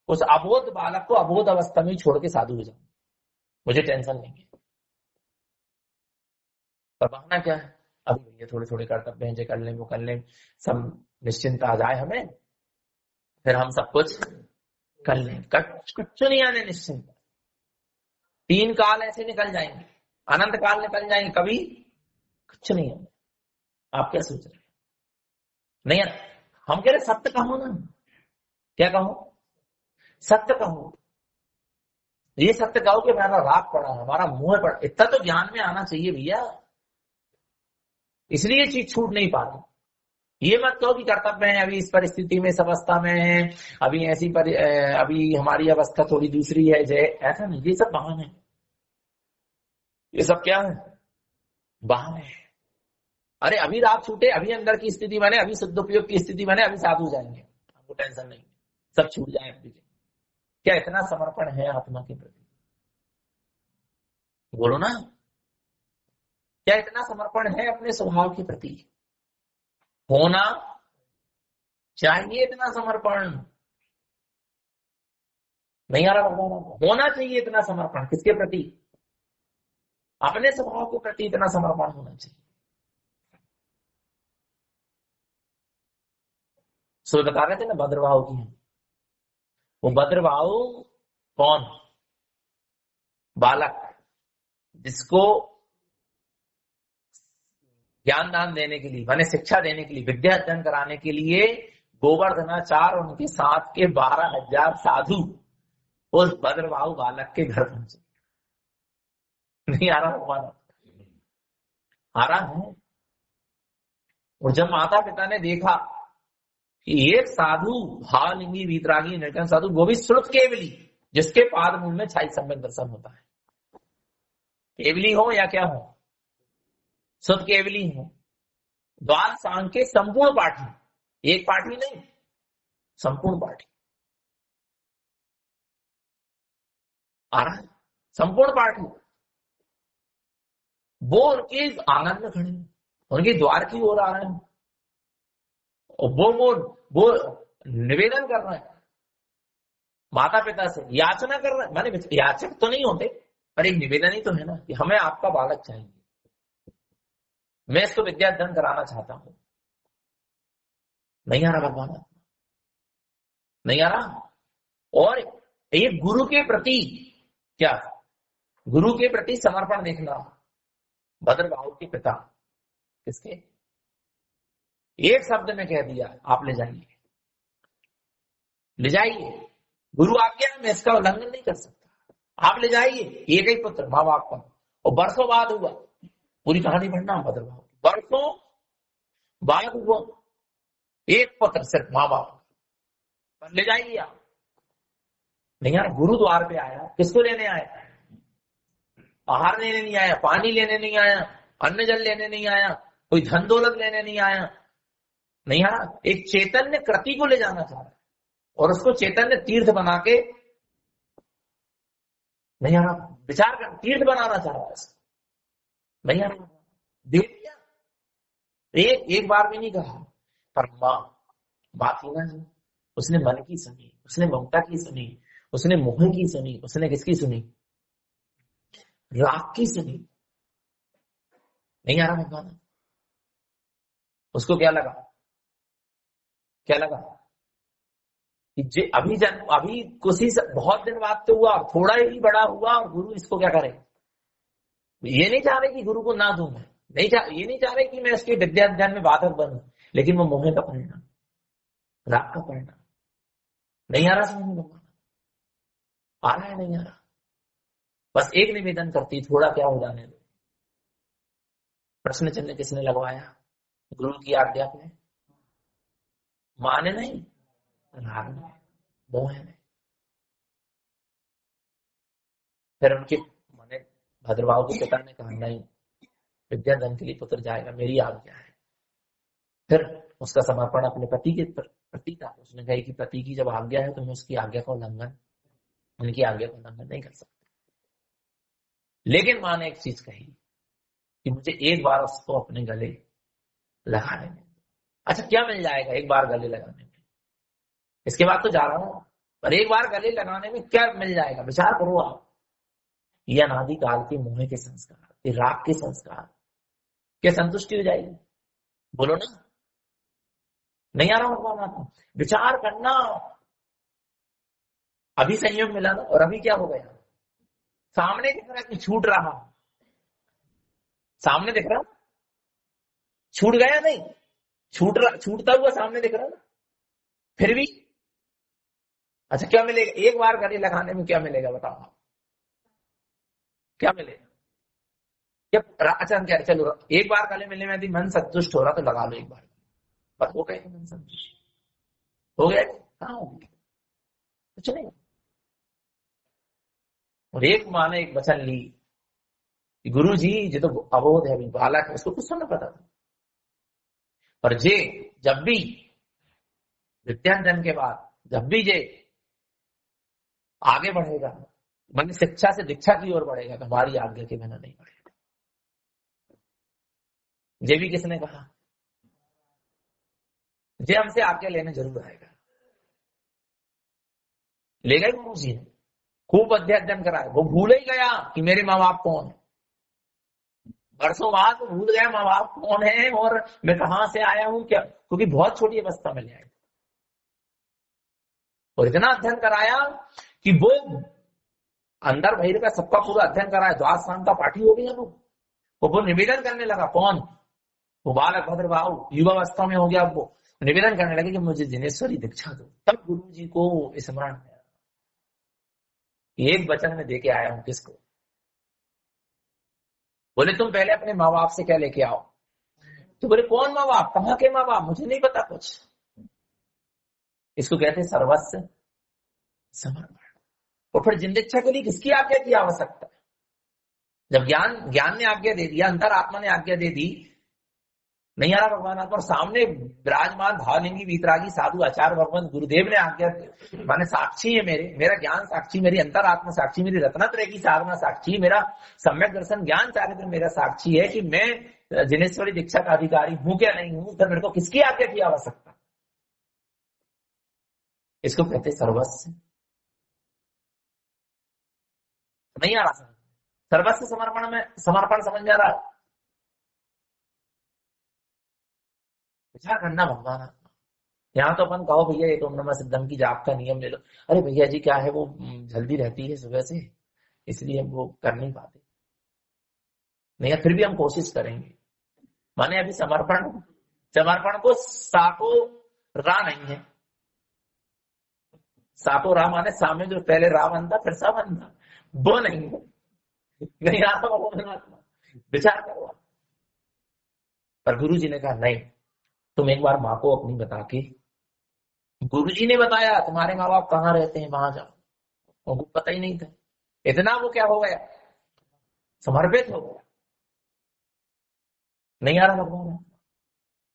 उस अबोध बालक को अबोध अवस्था में छोड़ के साधु हो जाऊं, मुझे टेंशन नहीं है। पर बहाना क्या है, अभी ये थोड़े थोड़े कर्तव्य हैं, कर लें वो कर लें, सब निश्चिंत आ जाए हमें, फिर हम सब कुछ कर लें। कुछ नहीं आने निश्चिंत। 3 काल ऐसे निकल जाएंगे, अनंत काल निकल जाएंगे, कभी कुछ नहीं है। आप क्या सोच रहे हैं, नहीं यार, हम कह रहे सत्य कहो ना, क्या कहो, सत्य कहो। ये सत्य कहो कि हमारा राग पड़ा है, हमारा मुंह पड़ा, इतना तो ज्ञान में आना चाहिए भैया, इसलिए चीज छूट नहीं पाती। ये मत कहो कि कर्तव्य है, अभी इस परिस्थिति में, इस अवस्था में है, अभी ऐसी अभी हमारी अवस्था थोड़ी दूसरी है, जय ऐसा नहीं, ये सब बहाने हैं। ये सब क्या है, बहाने हैं। अरे अभी रात छूटे, अभी अंदर की स्थिति बने, अभी सदुपयोग की स्थिति बने, अभी साधु जाएंगे, हमको टेंशन नहीं, सब छूट जाए अभी। क्या इतना समर्पण है आत्मा के प्रति, बोलो ना, क्या इतना समर्पण है अपने स्वभाव के प्रति, होना चाहिए इतना समर्पण। नहीं आ रहा भगवान, होना चाहिए इतना समर्पण, किसके प्रति, अपने स्वभाव के प्रति इतना समर्पण होना चाहिए। सो बता रहे थे ना भद्रभाव की है, वो भद्रभाव कौन, बालक, जिसको ज्ञान दान देने के लिए, माने शिक्षा देने के लिए, विद्या अध्ययन कराने के लिए गोवर्धनाचार्य और उनके साथ के 12,000 साधु उस भद्रभाव बालक के घर पहुंचे। नहीं आ रहा भगवान, आ रहा है। और जब माता पिता ने देखा कि एक साधु भावलिंगी वीतरागी निर्गम साधु, वो भी श्रुत केवली, जिसके पाद मूल में छाई सम्यक दर्शन होता है, केवली हो या क्या हो, शुद्ध केवली हो, द्वार सांग के संपूर्ण पाठी, एक पाठी नहीं, संपूर्ण पाठी, आ रहा है संपूर्ण पाठी, वो उनके आंगन में खड़े, उनके द्वार की ओर आ रहे हैं, और वो निवेदन कर रहे हैं माता पिता से, याचना कर रहे हैं, माने याचक तो नहीं होते, पर एक निवेदन ही तो है ना कि हमें आपका बालक चाहिए, मैं इसको विद्या अध्ययन कराना चाहता हूं। नहीं आ रहा भगवान, नहीं आ रहा। और एक गुरु के प्रति क्या, गुरु के प्रति समर्पण देखना, भद्रभाव के पिता, किसके, एक शब्द में कह दिया आप ले जाइए, ले जाइए, गुरु आज्ञा है, मैं इसका उल्लंघन नहीं कर सकता, आप ले जाइए, एक ही पुत्र माँ बाप का। और वर्षों बाद हुआ, पूरी कहानी पढ़ना भद्रभाव, वर्षों बाद हुआ, एक पत्र सिर्फ माँ बाप पर ले जाइए आप। नहीं यार, गुरुद्वार पे आया, किसको लेने आया? आहार लेने नहीं आया, पानी लेने नहीं आया, अन्न जल लेने नहीं आया, कोई धन दौलत लेने नहीं आया। नहीं यार, एक चैतन्य कृति को ले जाना चाह रहा है और उसको चैतन्य तीर्थ बना के, नहीं यार, विचार कर तीर्थ बनाना चाह रहा है। नहीं यार, दे दिया, एक बार भी नहीं कहा। पर माँ बात ही ना जी, उसने मन की सुनी, उसने ममता की सुनी, उसने मोह की सुनी, उसने किसकी सुनी? राग की सुनी। नहीं आ रहा भगवान, उसको क्या लगा? क्या लगा कि अभी कुछ बहुत दिन बाद तो हुआ, थोड़ा ही बड़ा हुआ और गुरु इसको क्या करे? ये नहीं चाह रहे कि गुरु को ना दूं मैं, ये नहीं चाह रहे कि मैं उसके विद्या अध्ययन में बाधक बनूं, लेकिन वो मोह का परिणाम, राग का परिणाम। नहीं आ रहा समझ में भगवान? आ रहा है? नहीं आ रहा? बस एक निवेदन करती, थोड़ा क्या हो जाने दो। प्रश्न चिन्ह किसने लगवाया? गुरु की आज्ञा पे। माने नहीं, राग में, मोह में। फिर उनके माने भद्रभाव के पिता ने कहा नहीं, विद्याधन के लिए पुत्र जाएगा, मेरी आज्ञा है। फिर उसका समर्पण अपने पति के प्रति था। उसने कहा कि पति की जब आज्ञा है तो मैं उसकी आज्ञा का उल्लंघन, उनकी आज्ञा का उल्लंघन नहीं कर सकता। लेकिन माँ ने एक चीज कही कि मुझे एक बार उसको अपने गले लगाने में। अच्छा, क्या मिल जाएगा एक बार गले लगाने में? इसके बाद तो जा रहा हूं, पर एक बार गले लगाने में क्या मिल जाएगा? विचार करो आप। ये अनादि काल के मोह के संस्कार, ये राग के संस्कार, क्या संतुष्टि हो जाएगी? बोलो ना। नहीं आ रहा भगवान आपको? विचार करना। अभी संयोग मिला ना, और अभी क्या हो गया? सामने दिख रहा कि छूट रहा, सामने दिख रहा, छूट गया नहीं, छूटता हुआ सामने दिख रहा ना, फिर भी। अच्छा, क्या मिलेगा एक बार गले लगाने में? क्या मिलेगा बताओ? क्या मिलेगा? क्या? अच्छा, क्या चलो एक बार गले मिलने में यदि मन संतुष्ट हो रहा तो लगा लो एक बार, पर हो गया मन संतुष्ट? हो गया? कहाँ हो गया? कुछ नहीं। और एक माँ ने एक वचन ली कि गुरु जी ये तो अबोध है, अभी बालक है, इसको कुछ नहीं पता था, पर जे जब भी विद्याधन के बाद जब भी जे आगे बढ़ेगा, मन शिक्षा से दीक्षा की ओर बढ़ेगा, तो हमारी आज्ञा के बिना नहीं बढ़ेगा। ये भी किसने कहा? जे हमसे आज्ञा लेने जरूर आएगा। ले गए गुरु जी ने, खूब अध्ययन कराया, वो भूल ही गया कि मेरे माँ बाप कौन है। वर्षों बाद भूल गया माँ बाप कौन है और मैं कहां से आया हूं, क्या, क्योंकि बहुत छोटी अवस्था में ले आए और इतना अध्ययन कराया कि वो अंदर बाहर का सबका पूरा अध्ययन कराया, द्वादश शाम का पाठी हो गया वो निवेदन करने लगा। कौन? वो बालक भद्रभाव युवावस्था में हो गया। वो निवेदन करने लगे कि मुझे जिनेश्वरी दीक्षा दो। तब गुरु जी को स्मरण आया, एक वचन में देके आया हूं। किसको? बोले तुम पहले अपने माँ बाप से क्या लेके आओ। तो बोले कौन माँ बाप, कहाँ के माँ बाप, मुझे नहीं पता कुछ। इसको कहते सर्वस्व समर्पण। और फिर जिंदीक्षा के लिए किसकी आज्ञा की आवश्यकता है? जब ज्ञान ने आज्ञा दे दिया, अंतरात्मा ने आज्ञा दे दी, नहीं आ रहा भगवान आत्मा, और सामने विराजमान भावलिंगी वीतरागी साधु आचार्य भगवान गुरुदेव ने आज्ञा, माने साक्षी है मेरा ज्ञान साक्षी, मेरी अंतरात्मा साक्षी, मेरी रत्नत्रय की साधना साक्षी, मेरा सम्यक दर्शन ज्ञान चारित्र मेरा साक्षी है कि मैं जिनेश्वरी दीक्षा का अधिकारी हूं क्या नहीं हूं। तो मेरे को किसकी आज्ञा की आवश्यकता? इसको कहते सर्वस्व। नहीं आ रहा सर्वस्व समर्पण में, समर्पण समझ में आ रहा? विचार करना भगवान। यहाँ तो अपन कहो भैया ये तो नमः सिद्धम की जाप का नियम ले लो, अरे भैया जी क्या है वो जल्दी रहती है सुबह से, इसलिए हम वो कर नहीं पाते। नहीं, फिर भी हम कोशिश करेंगे। माने अभी समर्पण को साको रा नहीं है। साको रा माने सामने जो पहले रा बनता फिर सा बनता, वो नहीं है। नहीं आता वो विचार करो। पर गुरु जी ने कहा नहीं, तुम एक बार माँ को अपनी बता के, गुरुजी ने बताया तुम्हारे माँ बाप कहाँ रहते हैं वहां जाओ, उनको पता ही नहीं था, इतना वो क्या हो गया, समर्पित हो गया। नहीं आ रहा भगवान।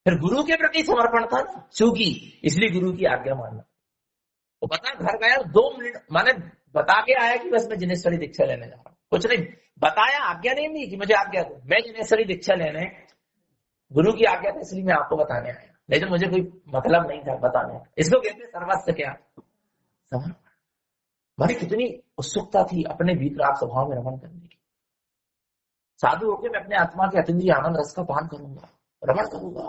फिर गुरु के प्रति समर्पण था ना, चूंकि इसलिए गुरु की आज्ञा मानना। वो पता घर गया 2 मिनट, माने बता के आया कि बस मैं जिनेश्वरी दीक्षा लेने जा रहा हूँ, कुछ नहीं बताया, आज्ञा नहीं दी कि मुझे आज्ञा दो, मैं जिनेश्वरी दीक्षा लेने, गुरु की आज्ञा थी इसलिए मैं आपको बताने आया, नहीं तो मुझे कोई मतलब नहीं था बताने का। इसको कहते हैं सर्वस्व क्या, समर्पण। माने कितनी उत्सुकता थी अपने वीतराग स्वभाव में रमण करने की। साधु होकर मैं अपने आत्मा के अतीन्द्रिय आनंद रस का पान करूंगा, रमण करूंगा,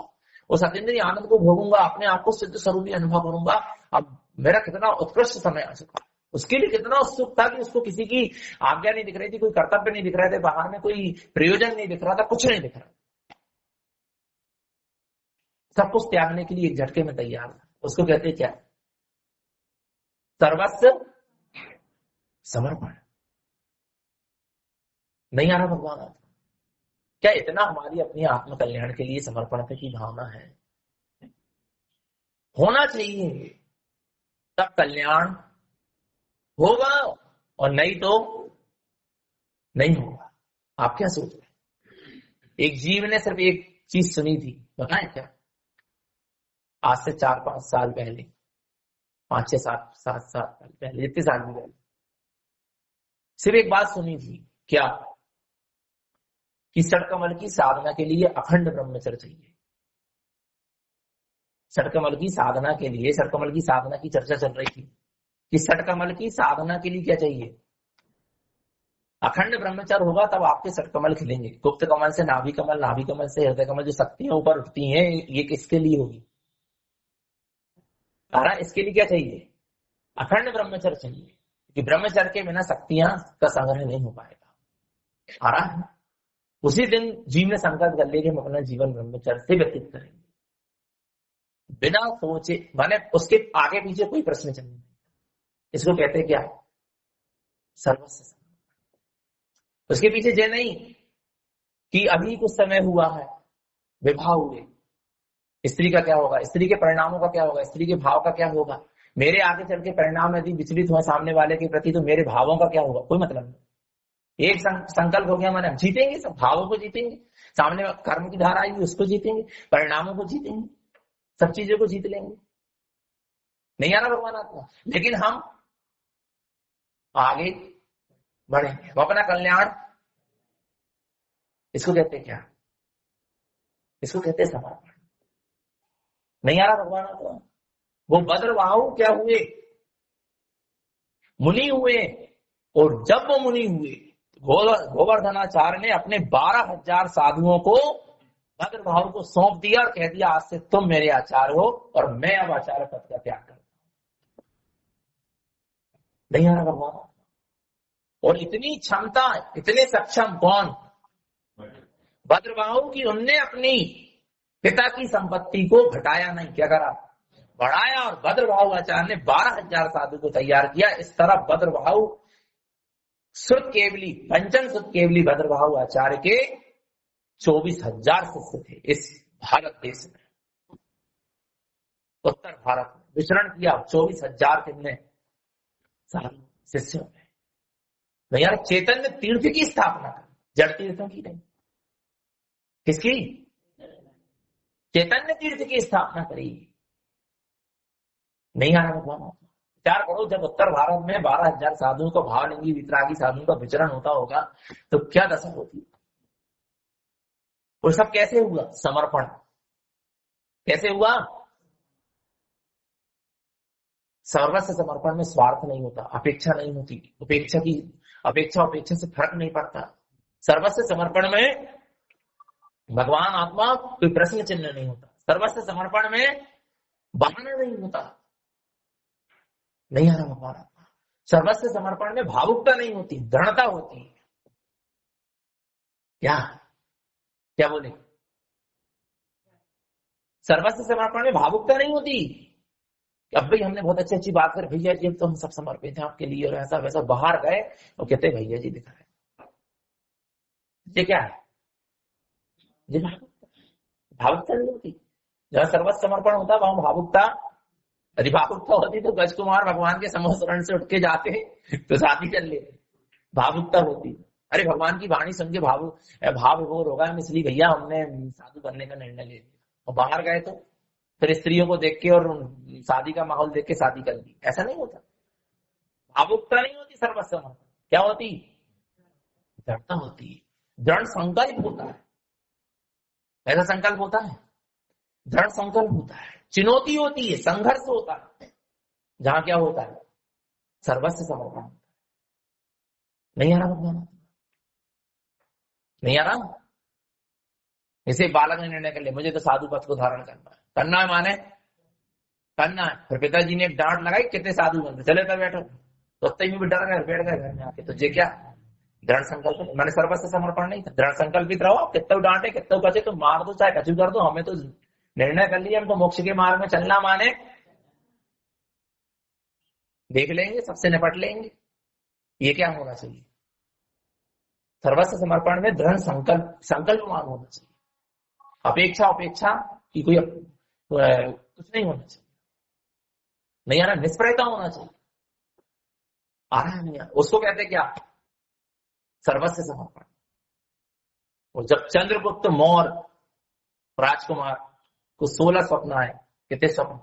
उस अतीन्द्रिय आनंद को भोगूंगा, अपने आप को सिद्ध स्वरूपी अनुभव करूंगा। अब मेरा कितना उत्कृष्ट समय आ चुका, उसके लिए कितना उत्सुक था कि उसको किसी की आज्ञा नहीं दिख रही थी, कोई कर्तव्य नहीं दिख रहे थे, बाहर में कोई प्रयोजन नहीं दिख रहा था, कुछ नहीं दिख रहा, सब कुछ त्यागने के लिए एक झटके में तैयार था। उसको कहते क्या, सर्वस्व समर्पण। नहीं आ रहा भगवान आता, क्या इतना हमारी अपनी आत्म कल्याण के लिए समर्पण की भावना है, होना चाहिए, तब कल्याण होगा, और नहीं तो नहीं होगा। आप क्या सोच रहे? एक जीव ने सिर्फ एक चीज सुनी थी, बताएं क्या, आज से 4-5 साल पहले, 5-6-7 साल पहले, जितने साल भी पहले, सिर्फ एक बात सुनी थी, क्या, कि षटकमल की साधना के लिए अखंड ब्रह्मचर्य चाहिए। षटकमल की साधना के लिए, षटकमल की साधना की चर्चा चल रही थी कि षटकमल की साधना के लिए क्या चाहिए, अखंड ब्रह्मचर्य होगा तब आपके षटकमल खिलेंगे। गुप्त कमल से नाभि कमल, नाभि कमल से हृदय कमल, जो शक्तियां ऊपर उठती हैं, ये किसके लिए होगी, इसके लिए क्या चाहिए, अखंड ब्रह्मचर्य चाहिए, कि ब्रह्मचर्य के बिना शक्तियां का संग्रह नहीं हो पाएगा। आ रहा है। उसी दिन जीव ने संकल्प कर लिया कि हम अपना जीवन ब्रह्मचर्य से व्यतीत करेंगे, बिना सोचे, माने उसके आगे पीछे कोई प्रश्न चल नहीं। इसको कहते हैं क्या, सर्वस्व। उसके पीछे ये नहीं कि अभी कुछ समय हुआ है, विवाह हुए, स्त्री का क्या होगा, स्त्री के परिणामों का क्या होगा, स्त्री के भाव का क्या होगा, मेरे आगे चल के परिणाम यदि विचलित हुए सामने वाले के प्रति तो मेरे भावों का क्या होगा, कोई मतलब नहीं। एक संकल्प हो गया, माने जीतेंगे, सब भावों को जीतेंगे, सामने कर्म की धारा आएगी उसको जीतेंगे, परिणामों को जीतेंगे, सब चीजों को जीत लेंगे। नहीं आ रहा भगवान आत्मा, लेकिन हम आगे बढ़ेंगे, हम अपना कल्याण, इसको कहते हैं क्या, इसको कहते हैं समर्पण। नहीं आ रहा भगवान आत्मा। वो भद्रवाहु क्या हुए, मुनि हुए, और जब वो मुनि हुए, गोवर्धनाचार्य ने अपने 12,000 साधुओं को भद्रवाहु को सौंप दिया और कह दिया, आज से तुम मेरे आचार्य हो और मैं अब आचार्य पद का त्याग करता हूं। नहीं आ रहा भगवान। और इतनी क्षमता, इतने सक्षम कौन, भद्रवाहु की, उनने अपनी पिता की संपत्ति को घटाया नहीं, क्या करा, बढ़ाया, और भद्रवाहु आचार्य ने 12,000 साधु को तैयार किया। इस तरह भद्रवाहु श्रुत केवली, पंचम श्रुत केवली भद्रवाहु आचार्य के 24,000 शिष्य थे इस भारत देश में, उत्तर भारत में विचरण किया 24,000 कितने शिष्यों ने। यार चैतन्य तीर्थ की स्थापना कर, जड़ तीर्थों की नहीं, किसकी, चैतन्य तीर्थ की स्थापना करी। नहीं आ रहा भगवान। विचार करो, जब उत्तर भारत में 12,000 साधुओं का, भावलिंगी वितरागी साधुओं का विचरण होता होगा तो क्या दशा होती। और सब कैसे हुआ, समर्पण। कैसे हुआ, सर्वस्व समर्पण में स्वार्थ नहीं होता, अपेक्षा नहीं होती, अपेक्षा से फर्क नहीं पड़ता। सर्वस्व समर्पण में भगवान आत्मा कोई प्रश्न चिन्ह नहीं होता, सर्वस्व समर्पण में बहाना नहीं होता। नहीं आ रहा भगवान आत्मा। सर्वस्व समर्पण में भावुकता नहीं होती, दृढ़ता होती है। क्या बोले, सर्वस्व समर्पण में भावुकता नहीं होती। अब भाई हमने बहुत अच्छी बात कर, भैया जी तो हम सब समर्पित हैं आपके लिए, और ऐसा वैसा, बाहर गए और कहते भैया जी दिखा रहे, ये क्या है, ये भावुकता नहीं होती। जहाँ सर्वस्व समर्पण होता है वहां भावुकता, यदि भावुकता होती तो गज कुमार भगवान के समस्रण से उठ के जाते तो शादी कर लेते। भावुकता होती, अरे भगवान की वाणी सुन के भाव विभोर होगा, इसलिए भैया हमने साधु बनने का निर्णय ले लिया, और बाहर गए तो फिर स्त्रियों को देख के और शादी का माहौल देख के शादी कर ली। ऐसा नहीं होता, भावुकता नहीं होती सर्वस्व समर्पण। क्या होती? दृढ़ता होती है, दृढ़ संकल्प होता है। ऐसा संकल्प होता है, दृढ़ संकल्प होता है, चुनौती होती है, संघर्ष होता है, जहां क्या होता है? सर्वस्व समर्पण। नहीं आ रहा भगवान? नहीं आ रहा? इसे बालक ने निर्णय कर लिया, मुझे तो साधु पथ को धारण करना है। करना है माने करना है। फिर पिताजी ने एक डांट लगाई, कितने साधु बनते, चले तो बैठो, तो भी डर गए, बैठ गए घर में आके। तो जे क्या दृढ़ संकल्प, मैंने सर्वस्व समर्पण नहीं था, दृढ़ संकल्पित रहो, कितना डांटे कितना कचे तो मार दो चाहे कचू कर दो, हमें तो निर्णय कर लिया हमको मोक्ष के मार्ग में चलना, माने देख लेंगे, सबसे निपट लेंगे। ये क्या होना चाहिए? सर्वस्व समर्पण में दृढ़ संकल्पवान होना चाहिए। अपेक्षा की कोई कुछ नहीं होना चाहिए। नहीं आ रहा? निष्प्रयता होना चाहिए। आ रहा है नहीं आ रहा? उसको कहते क्या? सर्वस्व समर्पण। और जब चंद्रगुप्त मौर्य राजकुमार को 16 स्वप्न आए, कितने स्वप्न?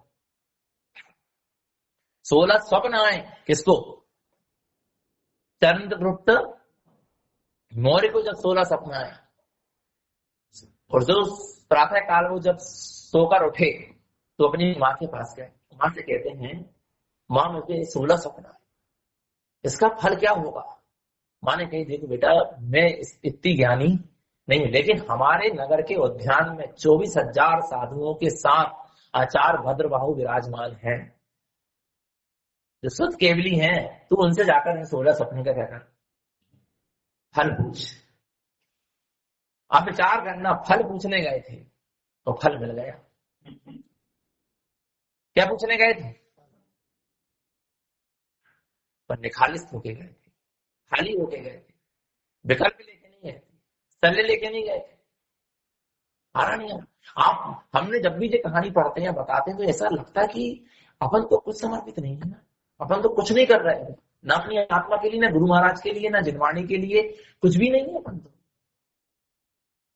16 स्वप्न आए। किसको? चंद्रगुप्त मौर्य को जब 16 स्वप्न आए, और जो प्रातः काल वो जब सोकर उठे तो अपनी माँ के पास गए, माँ से कहते हैं, माँ मुझे 16 स्वप्न आए, इसका फल क्या होगा? माँ ने कही, देखो बेटा, मैं इतनी ज्ञानी नहीं हूं, लेकिन हमारे नगर के उद्यान में 24,000 साधुओं के साथ आचार्य भद्रबाहु विराजमान हैं, जो शुद्ध केवली हैं। तू उनसे जाकर 16 स्वप्न का कहकर फल पूछ। आप विचार करना, फल पूछने गए थे तो फल मिल गया। क्या पूछने गए थे? पर निखालिस होके गए थे, खाली होके गए थे, विकल्प लेके नहीं गए थे, सल्ले लेके नहीं गए थे। आ रहा नहीं? आप हमने जब भी ये कहानी पढ़ते हैं बताते हैं तो ऐसा लगता है कि अपन तो कुछ समर्पित नहीं है ना, अपन तो कुछ नहीं कर रहे हैं, ना अपनी आत्मा के लिए, ना गुरु महाराज के लिए, ना जिनवाणी के लिए, कुछ भी नहीं है अपन तो।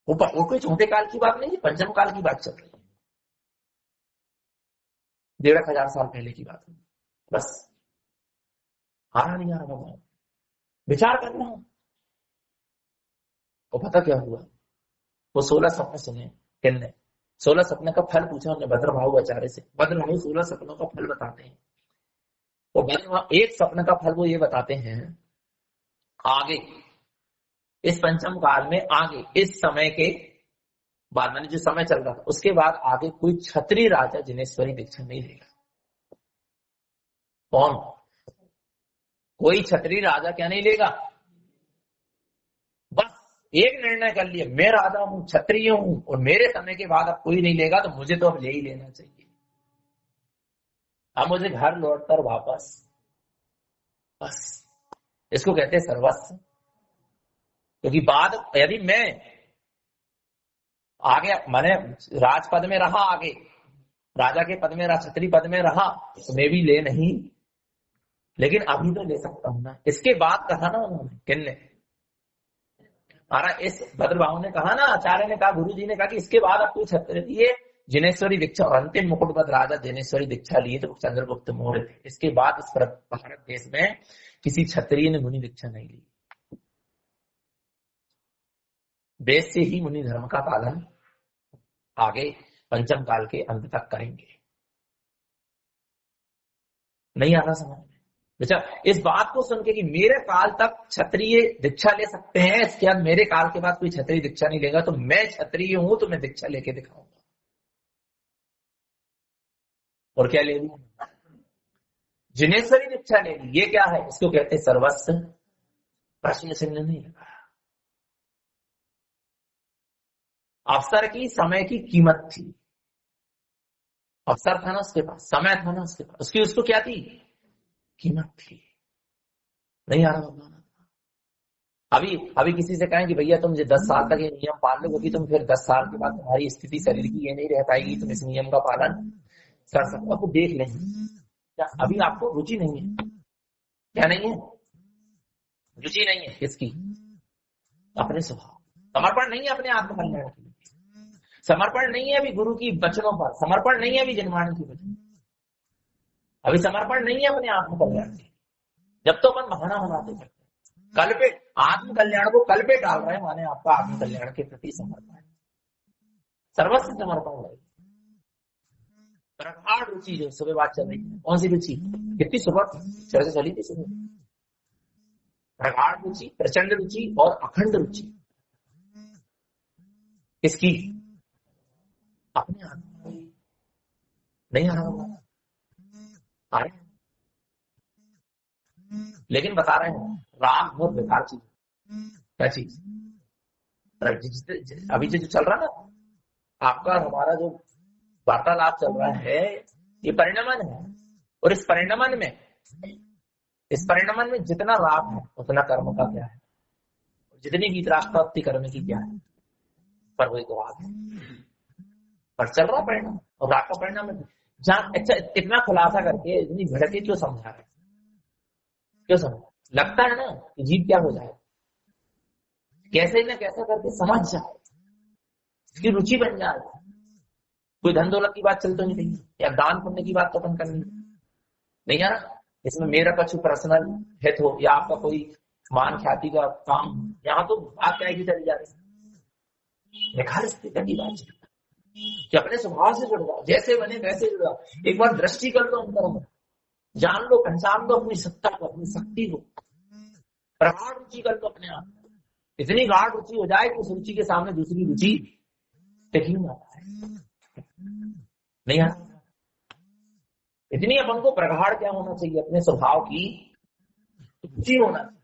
वो कोई छोटे काल की बात नहीं है, पंचम काल की बात चल रही है, 1,500 साल पहले की बात है बस। आ रहा नहीं आ रहा भगवान? विचार करना। वो पता क्या हुआ? वो 16 सपने सुने, किन्ने 16 सपने का फल पूछा हमने भद्रभाहु आचार्य से। भद्रभाहु 16 सपनों का फल बताते हैं। वो भद्रभाहु एक सपने का फल वो ये बताते हैं, आगे इस पंचम काल में, आगे इस समय के बाद, मैंने जो समय चल रहा था उसके बाद आगे कोई क्षत्रिय राजा जिनेश्वरी दीक्षा नहीं लेगा। कौन? कोई क्षत्रिय राजा क्या नहीं लेगा? बस एक निर्णय कर लिया, मैं राजा हूं, क्षत्रिय हूं, और मेरे समय के बाद अब कोई नहीं लेगा, तो मुझे तो अब ले ही लेना चाहिए। अब मुझे घर लौटकर वापस, बस इसको कहते हैं सर्वस्व। क्योंकि बाद यदि मैं आगे, मैंने राजपद में रहा, आगे राजा के पद में रहा, क्षत्रिय पद में रहा, तो मैं भी ले नहीं, लेकिन अभी तो ले सकता हूं ना। इसके बाद कहा ना उन्होंने, किन्ने? इस भद्रभाहु ने कहा ना, आचार्य ने कहा, गुरु जी ने कहा कि इसके बाद आपको क्षत्रिय जिनेश्वरी दीक्षा, और अंतिम मुकुटबद्ध राजा जिनेश्वरी दीक्षा लिए तो चंद्रगुप्त मौर्य थे। इसके बाद इस भारत देश में किसी क्षत्रिय ने मुनि दीक्षा नहीं ली। वेद से ही मुनि धर्म का पालन आगे पंचम काल के अंत तक करेंगे। नहीं आ रहा समझ में? बेचा इस बात को सुन के कि मेरे काल तक क्षत्रिय दीक्षा ले सकते हैं, इसके बाद मेरे काल के बाद कोई क्षत्रिय दीक्षा नहीं लेगा, तो मैं क्षत्रिय हूं तो मैं दीक्षा लेके दिखाऊंगा। और क्या ले लिया? जिनेश्वरी दीक्षा ले ली। ये क्या है? इसको कहते हैं सर्वस्व। प्रश्न चिन्ह नहीं लगा। अवसर की, समय की कीमत थी। अवसर था ना उसके पास, समय था ना उसके पास, उसकी उसको क्या थी? कीमत थी। नहीं आ रहा भगवान? अभी अभी किसी से कहें कि भैया तुम 10 साल तक ये नियम पाल लो, क्योंकि तुम फिर 10 साल के बाद तुम्हारी स्थिति शरीर की ये नहीं रह पाएगी, तुम इस नियम का पालन कर सकते हो, आपको देख लेंगे। क्या अभी आपको रुचि नहीं है? क्या नहीं है? रुचि नहीं है किसकी? अपने स्वभाव। समर्पण नहीं है अपने आत्म कल्याण के लिए, समर्पण नहीं है अभी गुरु की वचनों पर, समर्पण नहीं है अभी जनवाणी की वचन, अभी समर्पण नहीं है अपने आत्म कल्याण के। जब तो अपन बहाना बनाते हैं, कल पे आत्म कल्याण को कल पे डाल रहे हैं, माने आपका आत्म कल्याण के प्रति समर्पण, सर्वस्व समर्पण है। प्रगाढ़ रुचि जो सुबह बात चल रही है, कौन सी रुचि? कितनी सुबह चर्चा चली थी सुबह। प्रगाढ़ रुचि, प्रचंड रुचि और अखंड रुचि किसकी? अपने आत्मा में। नहीं आ रहा होगा? आ रहे हैं, लेकिन बता रहे हैं राग बहुत बेकार चीज। क्या चीज? अभी जो चल रहा ना आपका हमारा जो वार्तालाप चल रहा है, ये परिणमन है, और इस परिणमन में जितना राग है उतना कर्म का क्या है, जितनी वीतरागता कर्म की क्या है, पर वही तो राग है, पर चल रहा परिणाम। और राग का परिणाम जहां अच्छा इतना खुलासा करके इतनी भड़के क्यों समझा रहे? क्यों समझ? लगता है ना कि जीव क्या हो जाए, कैसे न कैसा करके समझ जाए, इसकी रुचि बन जाए। कोई धन दौलत की बात चल तो नहीं रही, या दान पुण्य की बात तो अपन करनी नहीं है ना, इसमें मेरा कुछ पर्सनल हित हो या आपका कोई मान ख्याति का काम, यहाँ तो बात क्या की चली जा रही। निखालसता की बात कि अपने स्वभाव से जुड़ जाओ, जैसे बने वैसे जुड़ जाओ, एक बार दृष्टि कर लो अंतर में, जान लो पहचान लो अपनी सत्ता को, अपनी शक्ति को, प्रगाढ़ रुचि कर लो अपने आप। इतनी गाढ़ रुचि हो जाए कि उस रुचि के सामने दूसरी रुचि टिक ही ना पाए, नहीं है? इतनी अपन को प्रगाढ़ क्या होना चाहिए? अपने स्वभाव की रुचि होना चाहिए।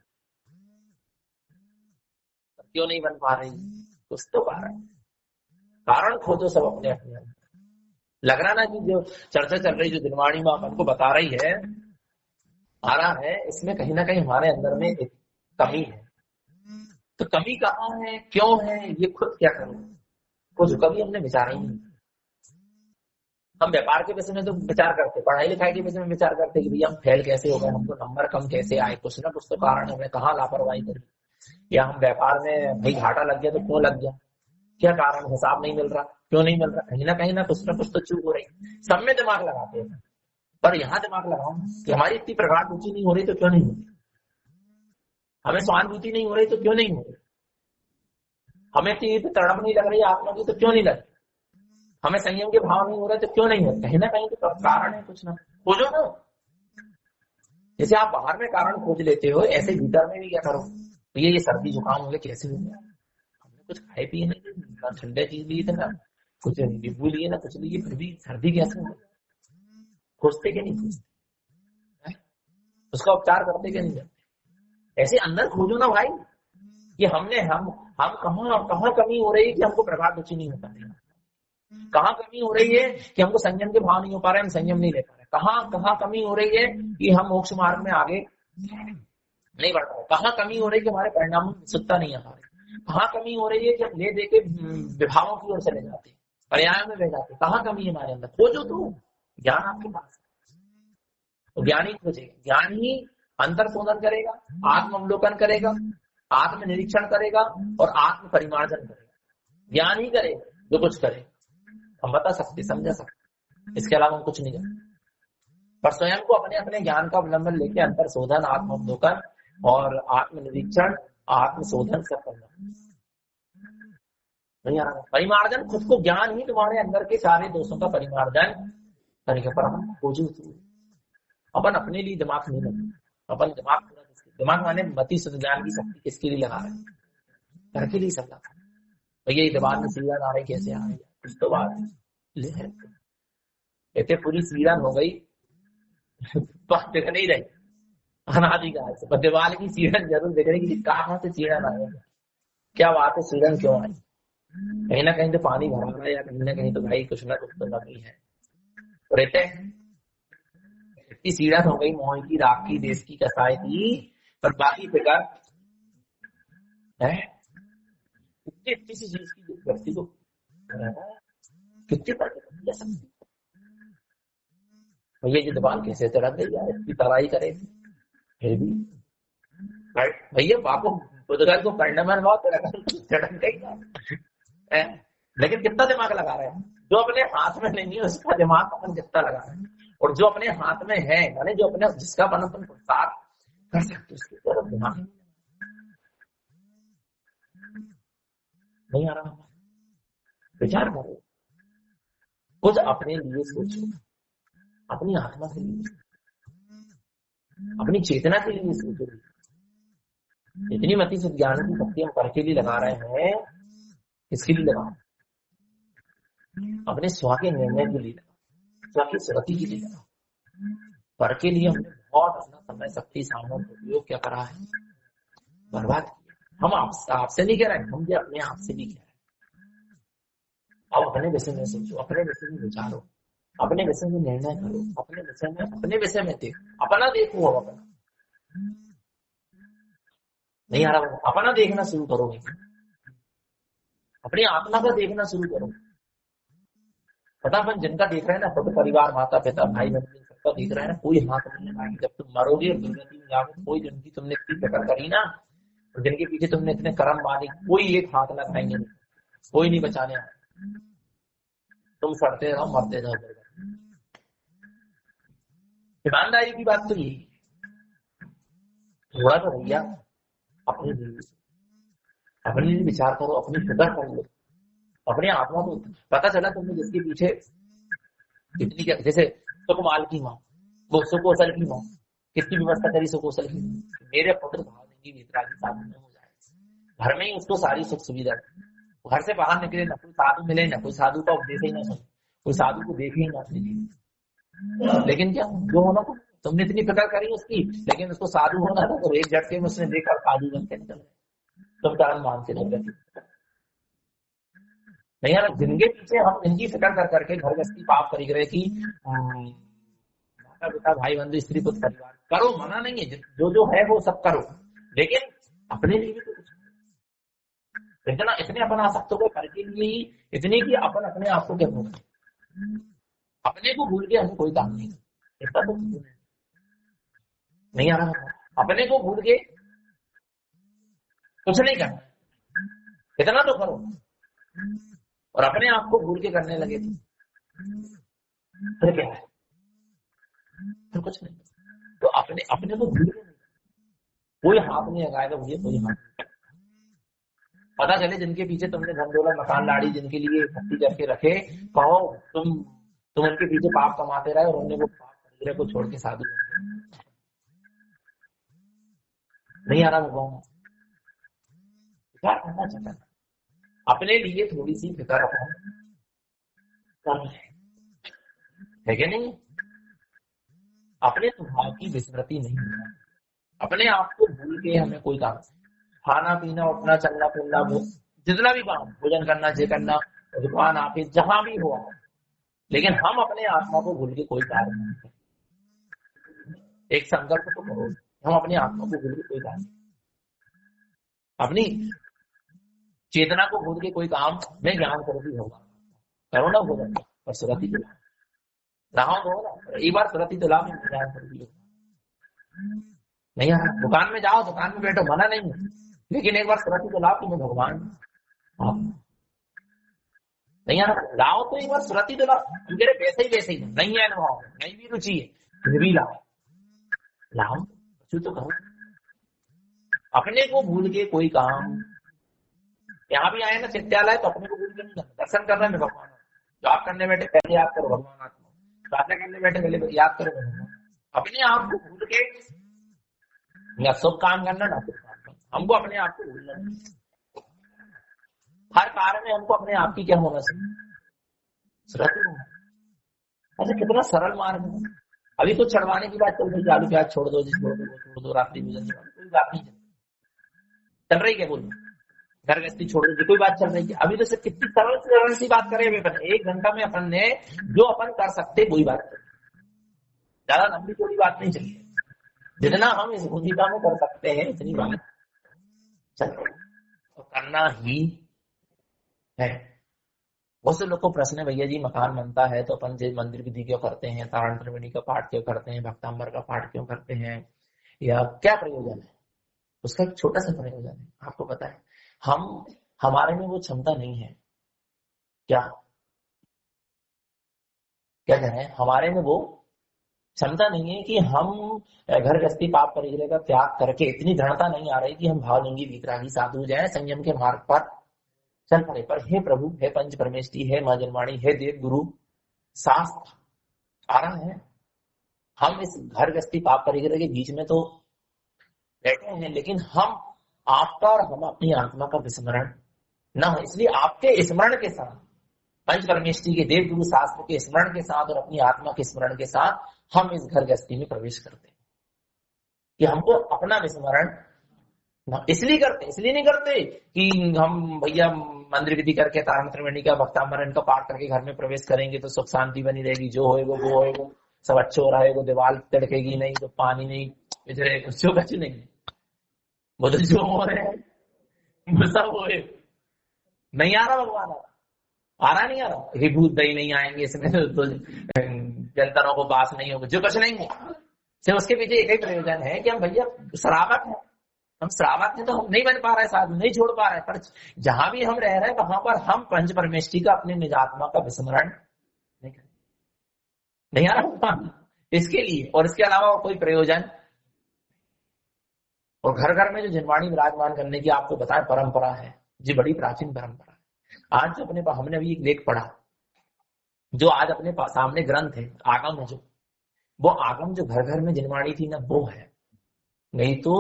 क्यों नहीं बन पा रही? कुछ तो कारण खोजो सब अपने अपने। लग रहा ना कि जो चर्चा चल रही, जो दिनवाणी में अपन को बता रही है, आ रहा है, इसमें कहीं ना कहीं हमारे अंदर में एक कमी है। तो कमी कहाँ है, क्यों है, ये खुद क्या करो, कुछ कभी हमने विचार ही नहीं। हम व्यापार के विषय में तो विचार करते, पढ़ाई लिखाई के विषय में विचार करते कि भैया हम फेल कैसे हो गए, हमको नंबर कम कैसे आए, कुछ ना कुछ तो कारण है, हमने कहाँ लापरवाही करी, या हम व्यापार में भाई घाटा लग गया तो क्यों लग गया, क्या कारण, हिसाब नहीं मिल रहा, क्यों नहीं मिल रहा, कहीं ना कुछ तो चूक हो रही। सब में दिमाग लगाते हैं, पर यहाँ दिमाग लगाओ कि हमारी इतनी प्रगाढ़ रुचि नहीं हो रही तो क्यों नहीं हो रही, हमें सहानुभूति नहीं हो रही तो क्यों नहीं हो रही, हमें तड़प नहीं लग रही आत्मा की तो क्यों नहीं लग रही, हमें संयम के भाव नहीं हो रहे तो क्यों नहीं हो? कहीं ना कहीं तो कारण है, कुछ ना खोजो ना। जैसे आप बाहर में कारण खोज लेते हो, ऐसे भीतर में भी क्या करो, ये सर्दी जुकाम हो गया, कैसे हो गया, हमने कुछ खाए पिए नहीं, ना ठंडे चीज लिए थे, ना कुछ नींबू लिए, ना कुछ लिए, फिर भी सर्दी कैसे हो गई? खोजते क्या नहीं खोजते, उसका उपचार करते क्या नहीं करते? ऐसे अंदर खोजो ना भाई, कि हम कहाँ कमी हो रही है कि हमको प्रगाढ़ रुचि नहीं हो पा रही, कहाँ कमी हो रही है कि हमको संयम के भाव नहीं हो पा रहे, हम संयम नहीं ले पा रहे, कहाँ कमी हो रही है कि हम मोक्ष मार्ग में आगे नहीं बढ़ पा रहे, कहाँ कमी हो रही है कि हमारे परिणाम में उत्सुकता नहीं आ पा रही, कहाँ कमी हो रही है कि हम ले दे के विभागों की ओर चले जाते, पर्याय में बह जाते, कहाँ कमी है हमारे अंदर? खोजो तो, ज्ञान आपके पास, तो ज्ञान ही खोजेगा, ज्ञान ही अंतर शोधन करेगा, आत्म अवलोकन करेगा, आत्म निरीक्षण करेगा और आत्म परिमार्जन करेगा। ज्ञान ही करेगा जो कुछ करे, हम बता सकते, समझा सकते, इसके अलावा हम कुछ नहीं करते। पर स्वयं को अपने अपने ज्ञान का अवलंबन लेके अंतर शोधन, आत्म अवलोकन और आत्म निरीक्षण, आत्म शोधन सब करना नहीं आ रहा। परिमार्जन, खुद को ज्ञान ही तुम्हारे अंदर के सारे दोषों का परिमार्जन करेगा। पर हम खोजो, अपन अपने लिए दिमाग नहीं लगा, अपन दिमाग माने मति शुद्ध ज्ञान की शक्ति किसके लिए लगा रहे, घर के लिए सब लगा। भैया ये दिमाग में सीढ़न आ रही, कैसे आ रही, कुछ तो बात कहते पूरी सीढ़न हो गई तो दिख नहीं रही अनादिकाल से, दीवार की सीढ़न जरूर दिख रही, कहाँ से सीढ़न आएगा, क्या बात है, सीढ़न क्यों आई, कहीं ना कहीं तो पानी भरा रहा है, या कहीं ना कहीं तो भाई कुछ ना कुछ तो नमी है। रहते इतनी सीढ़न हो गई, मोह की, राख की, देश की, कसाई की, पर बाकी फिकर है। कितनी अच्छी सी चीज की व्यक्ति को कितनी ले सकती भैया, ये दीवार कैसे चढ़ गई यार, इसकी तराई करेगी फिर भी भैया बापू बुधगर को करने में बहुत चढ़ गई। लेकिन कितना दिमाग लगा रहे हैं, जो अपने हाथ में नहीं है उसका दिमाग अपन कितना लगा रहे हैं, और जो अपने हाथ में है यानी जो अपने जिसका अपन अपन साथ कर सकते उसकी तरफ दिमाग नहीं आ रहा। विचार करो, कुछ अपने लिए सोचो, अपनी आत्मा के लिए, अपनी चेतना के लिए सोचो। इतनी मती से ज्ञान की शक्ति हम करके लिए लगा रहे हैं, इसके लिए लगा अपने स्व के निर्णय के लिए, स्व की स्मृति के लिए, पर के लिए हमने बहुत अपना समय शक्ति सामर्थ्य उपयोग क्या करा है, बर्बाद किया। हम आपसे नहीं कह रहे, हम ये अपने आप से भी कह रहे हैं। अब अपने विषय में सोचो, अपने विषय में विचारो, अपने विषय में निर्णय करो, अपने विषय में देखो, अपना देखो। अब अपना नहीं आ रहा, अपना देखना शुरू करोगे, अपनी आत्मा का देखना शुरू करो। पता अपन जिनका देख रहे हैं ना, खुद परिवार, माता पिता, भाई बहन, सबका देख रहे हैं ना, कोई हाथ नहीं लगाएंगे। जब तुम मरोगे और दुर्गति में जाओगे, कोई जिनकी तुमने इतनी फिक्र करी ना, और जिनके पीछे तुमने इतने कर्म माने, कोई एक हाथ लगाएंगे नहीं, कोई नहीं बचाने आए। तुम सड़ते रहो, मरते रहो। ईमानदारी की बात तो यही, थोड़ा तो भैया अपने लिए विचार करो, अपनी फिक्र कर लो, अपने आत्मा को। पता चला तुमने जिसके पीछे इतनी, जैसे सुकुमाल की माँ, वो सुकोसल की माँ, कितनी व्यवस्था करी सुकोसल की, मेरे पुत्र भाव देंगी वितरागी साधु में हो जाए, घर में ही उसको सारी सुख सुविधा। घर से बाहर निकले ना, कोई साधु मिले ना, कोई साधु का उपदेश ही ना सुने, कोई साधु को देखे ही ना अपने लिए। लेकिन क्या जो होना था, तुमने इतनी फिक्र करी उसकी, लेकिन उसको साधु होना था तो एक झटके में उसने देखा साधु बनते निकल गए, तुम कारण मानते नहीं। नहीं यार, जिनके पीछे हम इनकी फिक्र कर करके घर गृहस्थी पाप करी गए कि माता पिता, भाई बंधु, स्त्री पुत्र परिवार करो, मना नहीं है, जो है वो सब करो, लेकिन अपने लिए भी तो कुछ इतना, इतने अपन आसक्त हो गए कर के लिए ही इतने कि अपन अपने आप को क्या भूल गए, अपने को भूल के हमें कोई काम नहीं। इतना तो नहीं आ रहा, अपने को भूल के कुछ नहीं करना, इतना तो करो। और अपने आप को भूल के करने लगे तो क्या है, तो कुछ नहीं। तो अपने को भूल के कोई हाथ नहीं लगाएगा मुझे, कोई हाथ। पता चले जिनके पीछे तुमने धन दौलत मकान लाड़ी जिनके लिए भक्ति करके रखे, कहो तुम उनके पीछे पाप कमाते रहे और उन्हें वो पाप को छोड़ के साधु नहीं आ रहा। भगवान क्या करना चाहता, अपने लिए थोड़ी सी फिक्र कर रहे है क्या नहीं, अपने स्वभाव की विस्मृति नहीं, अपने आप को भूल के हमें कोई काम, खाना पीना, उठना चलना फिरना, जितना भी काम, भोजन करना, जे करना, दुकान ऑफिस जहां भी हुआ, लेकिन हम अपने आत्मा को भूल के कोई कार्य नहीं करते। एक संकल्प तो करो, हम अपने आत्मा को भूल के कोई कार्य, अपनी चेतना को भूल के कोई काम में ज्ञान स्वरूपी होगा, करो ना हो जाए, पर सुरति तो रहा हो ना, एक बार सुरति तो लाभ ज्ञान स्वरूपी होगा। नहीं यार, दुकान में जाओ, दुकान में बैठो, मना नहीं, लेकिन एक बार सुरति तो लाभ तुम्हें भगवान नहीं यार, लाओ तो एक बार सुरति तो लाओ। मेरे वैसे ही नहीं है अनुभव, नहीं भी रुचि है, फिर भी लाओ तो करो। अपने को भूल के कोई काम, यहाँ भी आए ना चित्यालय, तो अपने को भूल के नहीं करना, दर्शन करना है भगवान। जॉब करने बैठे पहले याद करो भगवान आत्मा, प्रार्थना करने बैठे पहले याद करो भगवान। अपने आप को भूल के या सब काम करना ना, हमको अपने आप को भूलना नहीं। हर कार्य में हमको अपने आप की क्या होना चाहिए, सुरक्षित होना। ऐसे कितना सरल मार्ग है। अभी तो चढ़वाने की बात चल रही है, आलू प्याज छोड़ दो, छोड़ दो, रात्रि भोजन कोई बात नहीं चल रही, क्या बोल घर गृहस्थी छोड़ दो, कोई बात चल रही है। अभी तो सिर्फ कितनी सरल सी बात करें अपन, 1 घंटा में अपन ने जो अपन कर सकते वही बात करें, ज्यादा लंबी चौड़ी बात नहीं चली है। जितना हम इस भूमिका में कर सकते हैं इतनी बात चल रही। और करना ही है। बहुत से लोग को प्रश्न है, भैया जी मकान बनता है तो अपन मंदिर विधि क्यों करते हैं, तारण त्रिवेणी का पाठ क्यों करते हैं, भक्तांबर का पाठ क्यों करते हैं, या क्या प्रयोजन है? उसका एक छोटा सा प्रयोजन है, आपको पता है। हमारे में वो क्षमता नहीं है। क्या क्या कह रहे हैं? हमारे में वो क्षमता नहीं है कि हम घर गृहस्थी पाप परिग्रह का त्याग करके, इतनी दृढ़ता नहीं आ रही कि हम भावलिंगी वितरागी साधु जाए, संयम के मार्ग पर चल पड़े। पर हे प्रभु, हे पंच परमेष्ठी, हे मां जनवाणी, हे देव गुरु, शास्त्र आ रहा है। हम इस घर गृहस्थी पाप परिग्रह के बीच में तो बैठे हैं, लेकिन हम आपका और हम अपनी आत्मा का विस्मरण न हो, इसलिए आपके स्मरण के साथ, पंच परमेष्ठी के देव गुरु शास्त्र के स्मरण के साथ और अपनी आत्मा के स्मरण के साथ हम इस घर गृहस्थी में प्रवेश करते हैं कि हमको अपना विस्मरण इसलिए करते, इसलिए नहीं करते कि हम भैया मंदिर विधि करके तारण त्रिवेणी का भक्तामरण का पाठ करके घर में प्रवेश करेंगे तो सुख शांति बनी रहेगी, जो होएगा वो होएगा, सब अच्छे हो रहेगा, दीवार तड़केगी नहीं, तो पानी नहीं इधर कुछ नहीं, वो तो जो हो रहे हैं वो सब होए। नहीं आ रहा भगवान, आ रहा नहीं आ रहा, हे भूत दही नहीं आएंगे इसमें तो जनताओं को बास नहीं होगा, जो कुछ नहीं है। सिर्फ उसके पीछे एक ही प्रयोजन है कि हम भैया श्रावक हैं, हम श्रावक हैं तो हम नहीं बन पा रहे, साधु नहीं छोड़ पा रहे, पर जहां भी हम रह रहे हैं वहां पर हम पंच परमेष्ठी का अपने निजात्मा का विस्मरण नहीं करें। नहीं आ रहा इसके लिए, और इसके अलावा कोई प्रयोजन। और घर घर में जो जिनवाणी विराजमान करने की आपको बताया परंपरा है जी, बड़ी प्राचीन परंपरा है। आज जो अपने हमने अभी एक लेख पढ़ा, जो आज अपने सामने ग्रंथ है आगम है, जो वो आगम जो घर घर में जिनवाणी थी ना, वो है। नहीं तो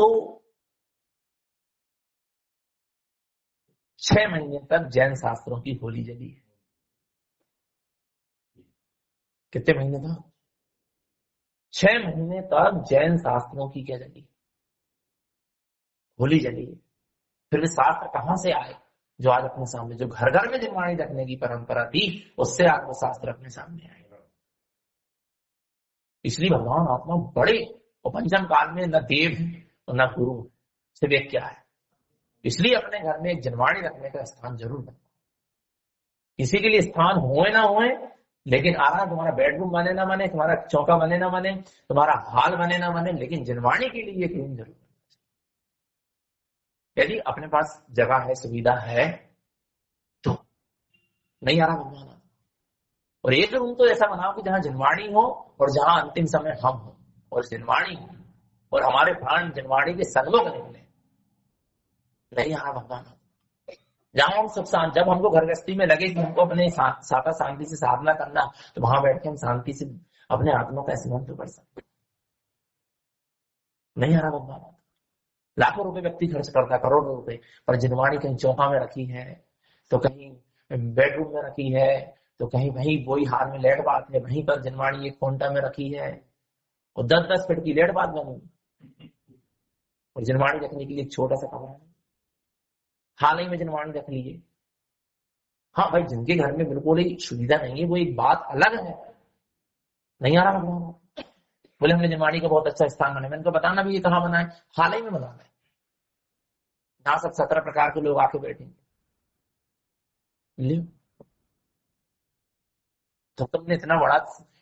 6 महीने तक जैन शास्त्रों की होली जली है। कितने महीने था? 6 महीने तक जैन शास्त्रों की क्या जली? होली जली है। फिर वे शास्त्र कहां से आए जो आज अपने सामने, जो घर घर में जिनवाणी रखने की परंपरा थी, उससे आज वो शास्त्र अपने सामने आए। इसलिए भगवान आत्मा बड़े, और पंचम काल में न देव और न गुरु, सिर्फ एक क्या है। इसलिए अपने घर में एक जिनवाणी रखने का स्थान जरूर बना। किसी के लिए स्थान होए ना होए, लेकिन आ रहा तुम्हारा बेडरूम बने ना बने, तुम्हारा चौका बने ना बने, तुम्हारा हाल बने ना बने, लेकिन जिनवाणी के लिए एक रूम जरूर। यदि अपने पास जगह है, सुविधा है, तो नहीं आ रहा भगवान। और एक रूम तो ऐसा बनाओ कि जहां जिनवाणी हो और जहां अंतिम समय हम हो, और जिनवाणी और हमारे प्राण जिनवाणी के संगों में निकले। नहीं आ रहा भगवान। जहां हम सुख शांति, जब हमको घर गृहस्थी में लगे कि हमको अपने साथा शांति से साधना करना, तो वहां बैठ के हम शांति से अपने आत्मा का स्मरण तो कर सकते। नहीं आ रहा भगवान। लाखों रुपए व्यक्ति खर्च करता है, करोड़ों रुपए, पर जिनवाणी कहीं चौका में रखी है, तो कहीं बेडरूम में रखी है, तो कहीं वहीं वही हार में लेट बात है, वहीं पर जिनवाणी एक कोंटा में रखी है, और 10-10 फीट की लेट बात बनी, और जिनवाणी रखने के लिए एक छोटा सा कमरा है। हाल ही में जिनवाणी रख लीजिए। हाँ भाई, जिनके घर में बिल्कुल ही सुविधा नहीं है, वो एक बात अलग है। नहीं आ रहा भगवान। बोले हमने जिनवाणी का बहुत अच्छा स्थान बनाया। मैंने कहा बताना भी ये कहाँ बना है? हाल ही में बना है, जहां सब 17 प्रकार के लोग आके बैठेंगे। तो तुमने इतना बड़ा,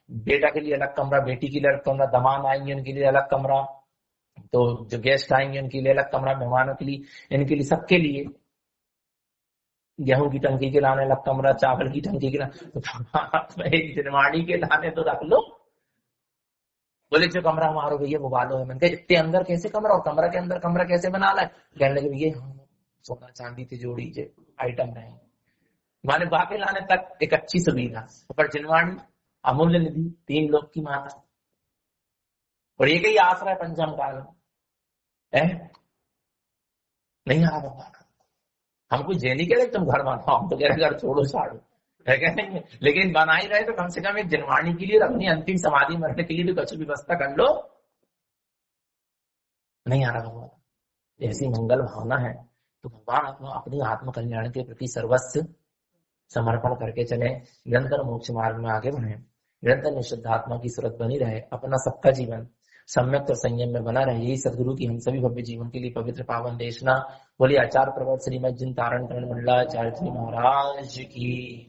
बेटा के लिए अलग कमरा, बेटी के लिए अलग कमरा, दमान आएंगे उनके लिए अलग कमरा, तो जो गेस्ट आएंगे उनके लिए अलग कमरा, मेहमानों के लिए, इनके लिए, सबके लिए गेहूं की टंकी के लाने अलग कमरा, चावल की टंकी के लाने, तो एक जिनवाणी के लाने तो रख लो। बोले जो कमरा हमारा भैया वो वालो है। मैंने कहा इतने अंदर कैसे कमरा, और कमरा के अंदर कमरा कैसे बना ला है? कहने लगे भैया सोना चांदी से जोड़ी आइटम रहे, माने बाकी लाने तक एक अच्छी सुविधा। पर जिनवाणी अमूल्य निधि, 3 लोग की माता, और एक ही आश्रय पंचम काल में। नहीं आ रहा भगवान। हम कुछ जेली के लिए तुम घर बनाओ, हम तो कह रहे घर छोड़ो छाड़ो, है क्या नहीं? लेकिन बना ही रहे तो कम से कम एक जिनवाणी के लिए, अपनी अंतिम समाधि मरने के लिए भी कुछ व्यवस्था कर लो। नहीं आ रहा भगवान। ऐसी मंगल भावना है तो भगवान अपनी आत्म कल्याण के प्रति सर्वस्व समर्पण करके चले, निरंतर मोक्ष मार्ग में आगे बढ़े, निरंतर निषिद्धात्मा की सूरत बनी रहे, अपना सबका जीवन सम्यक और संयम में बना रहे। यही सदगुरु की हम सभी भव्य जीवन के लिए पवित्र पावन देशना। बोलिए आचार्य प्रवर श्रीमद जिन तारण करण मंडलाचार्य जी महाराज की।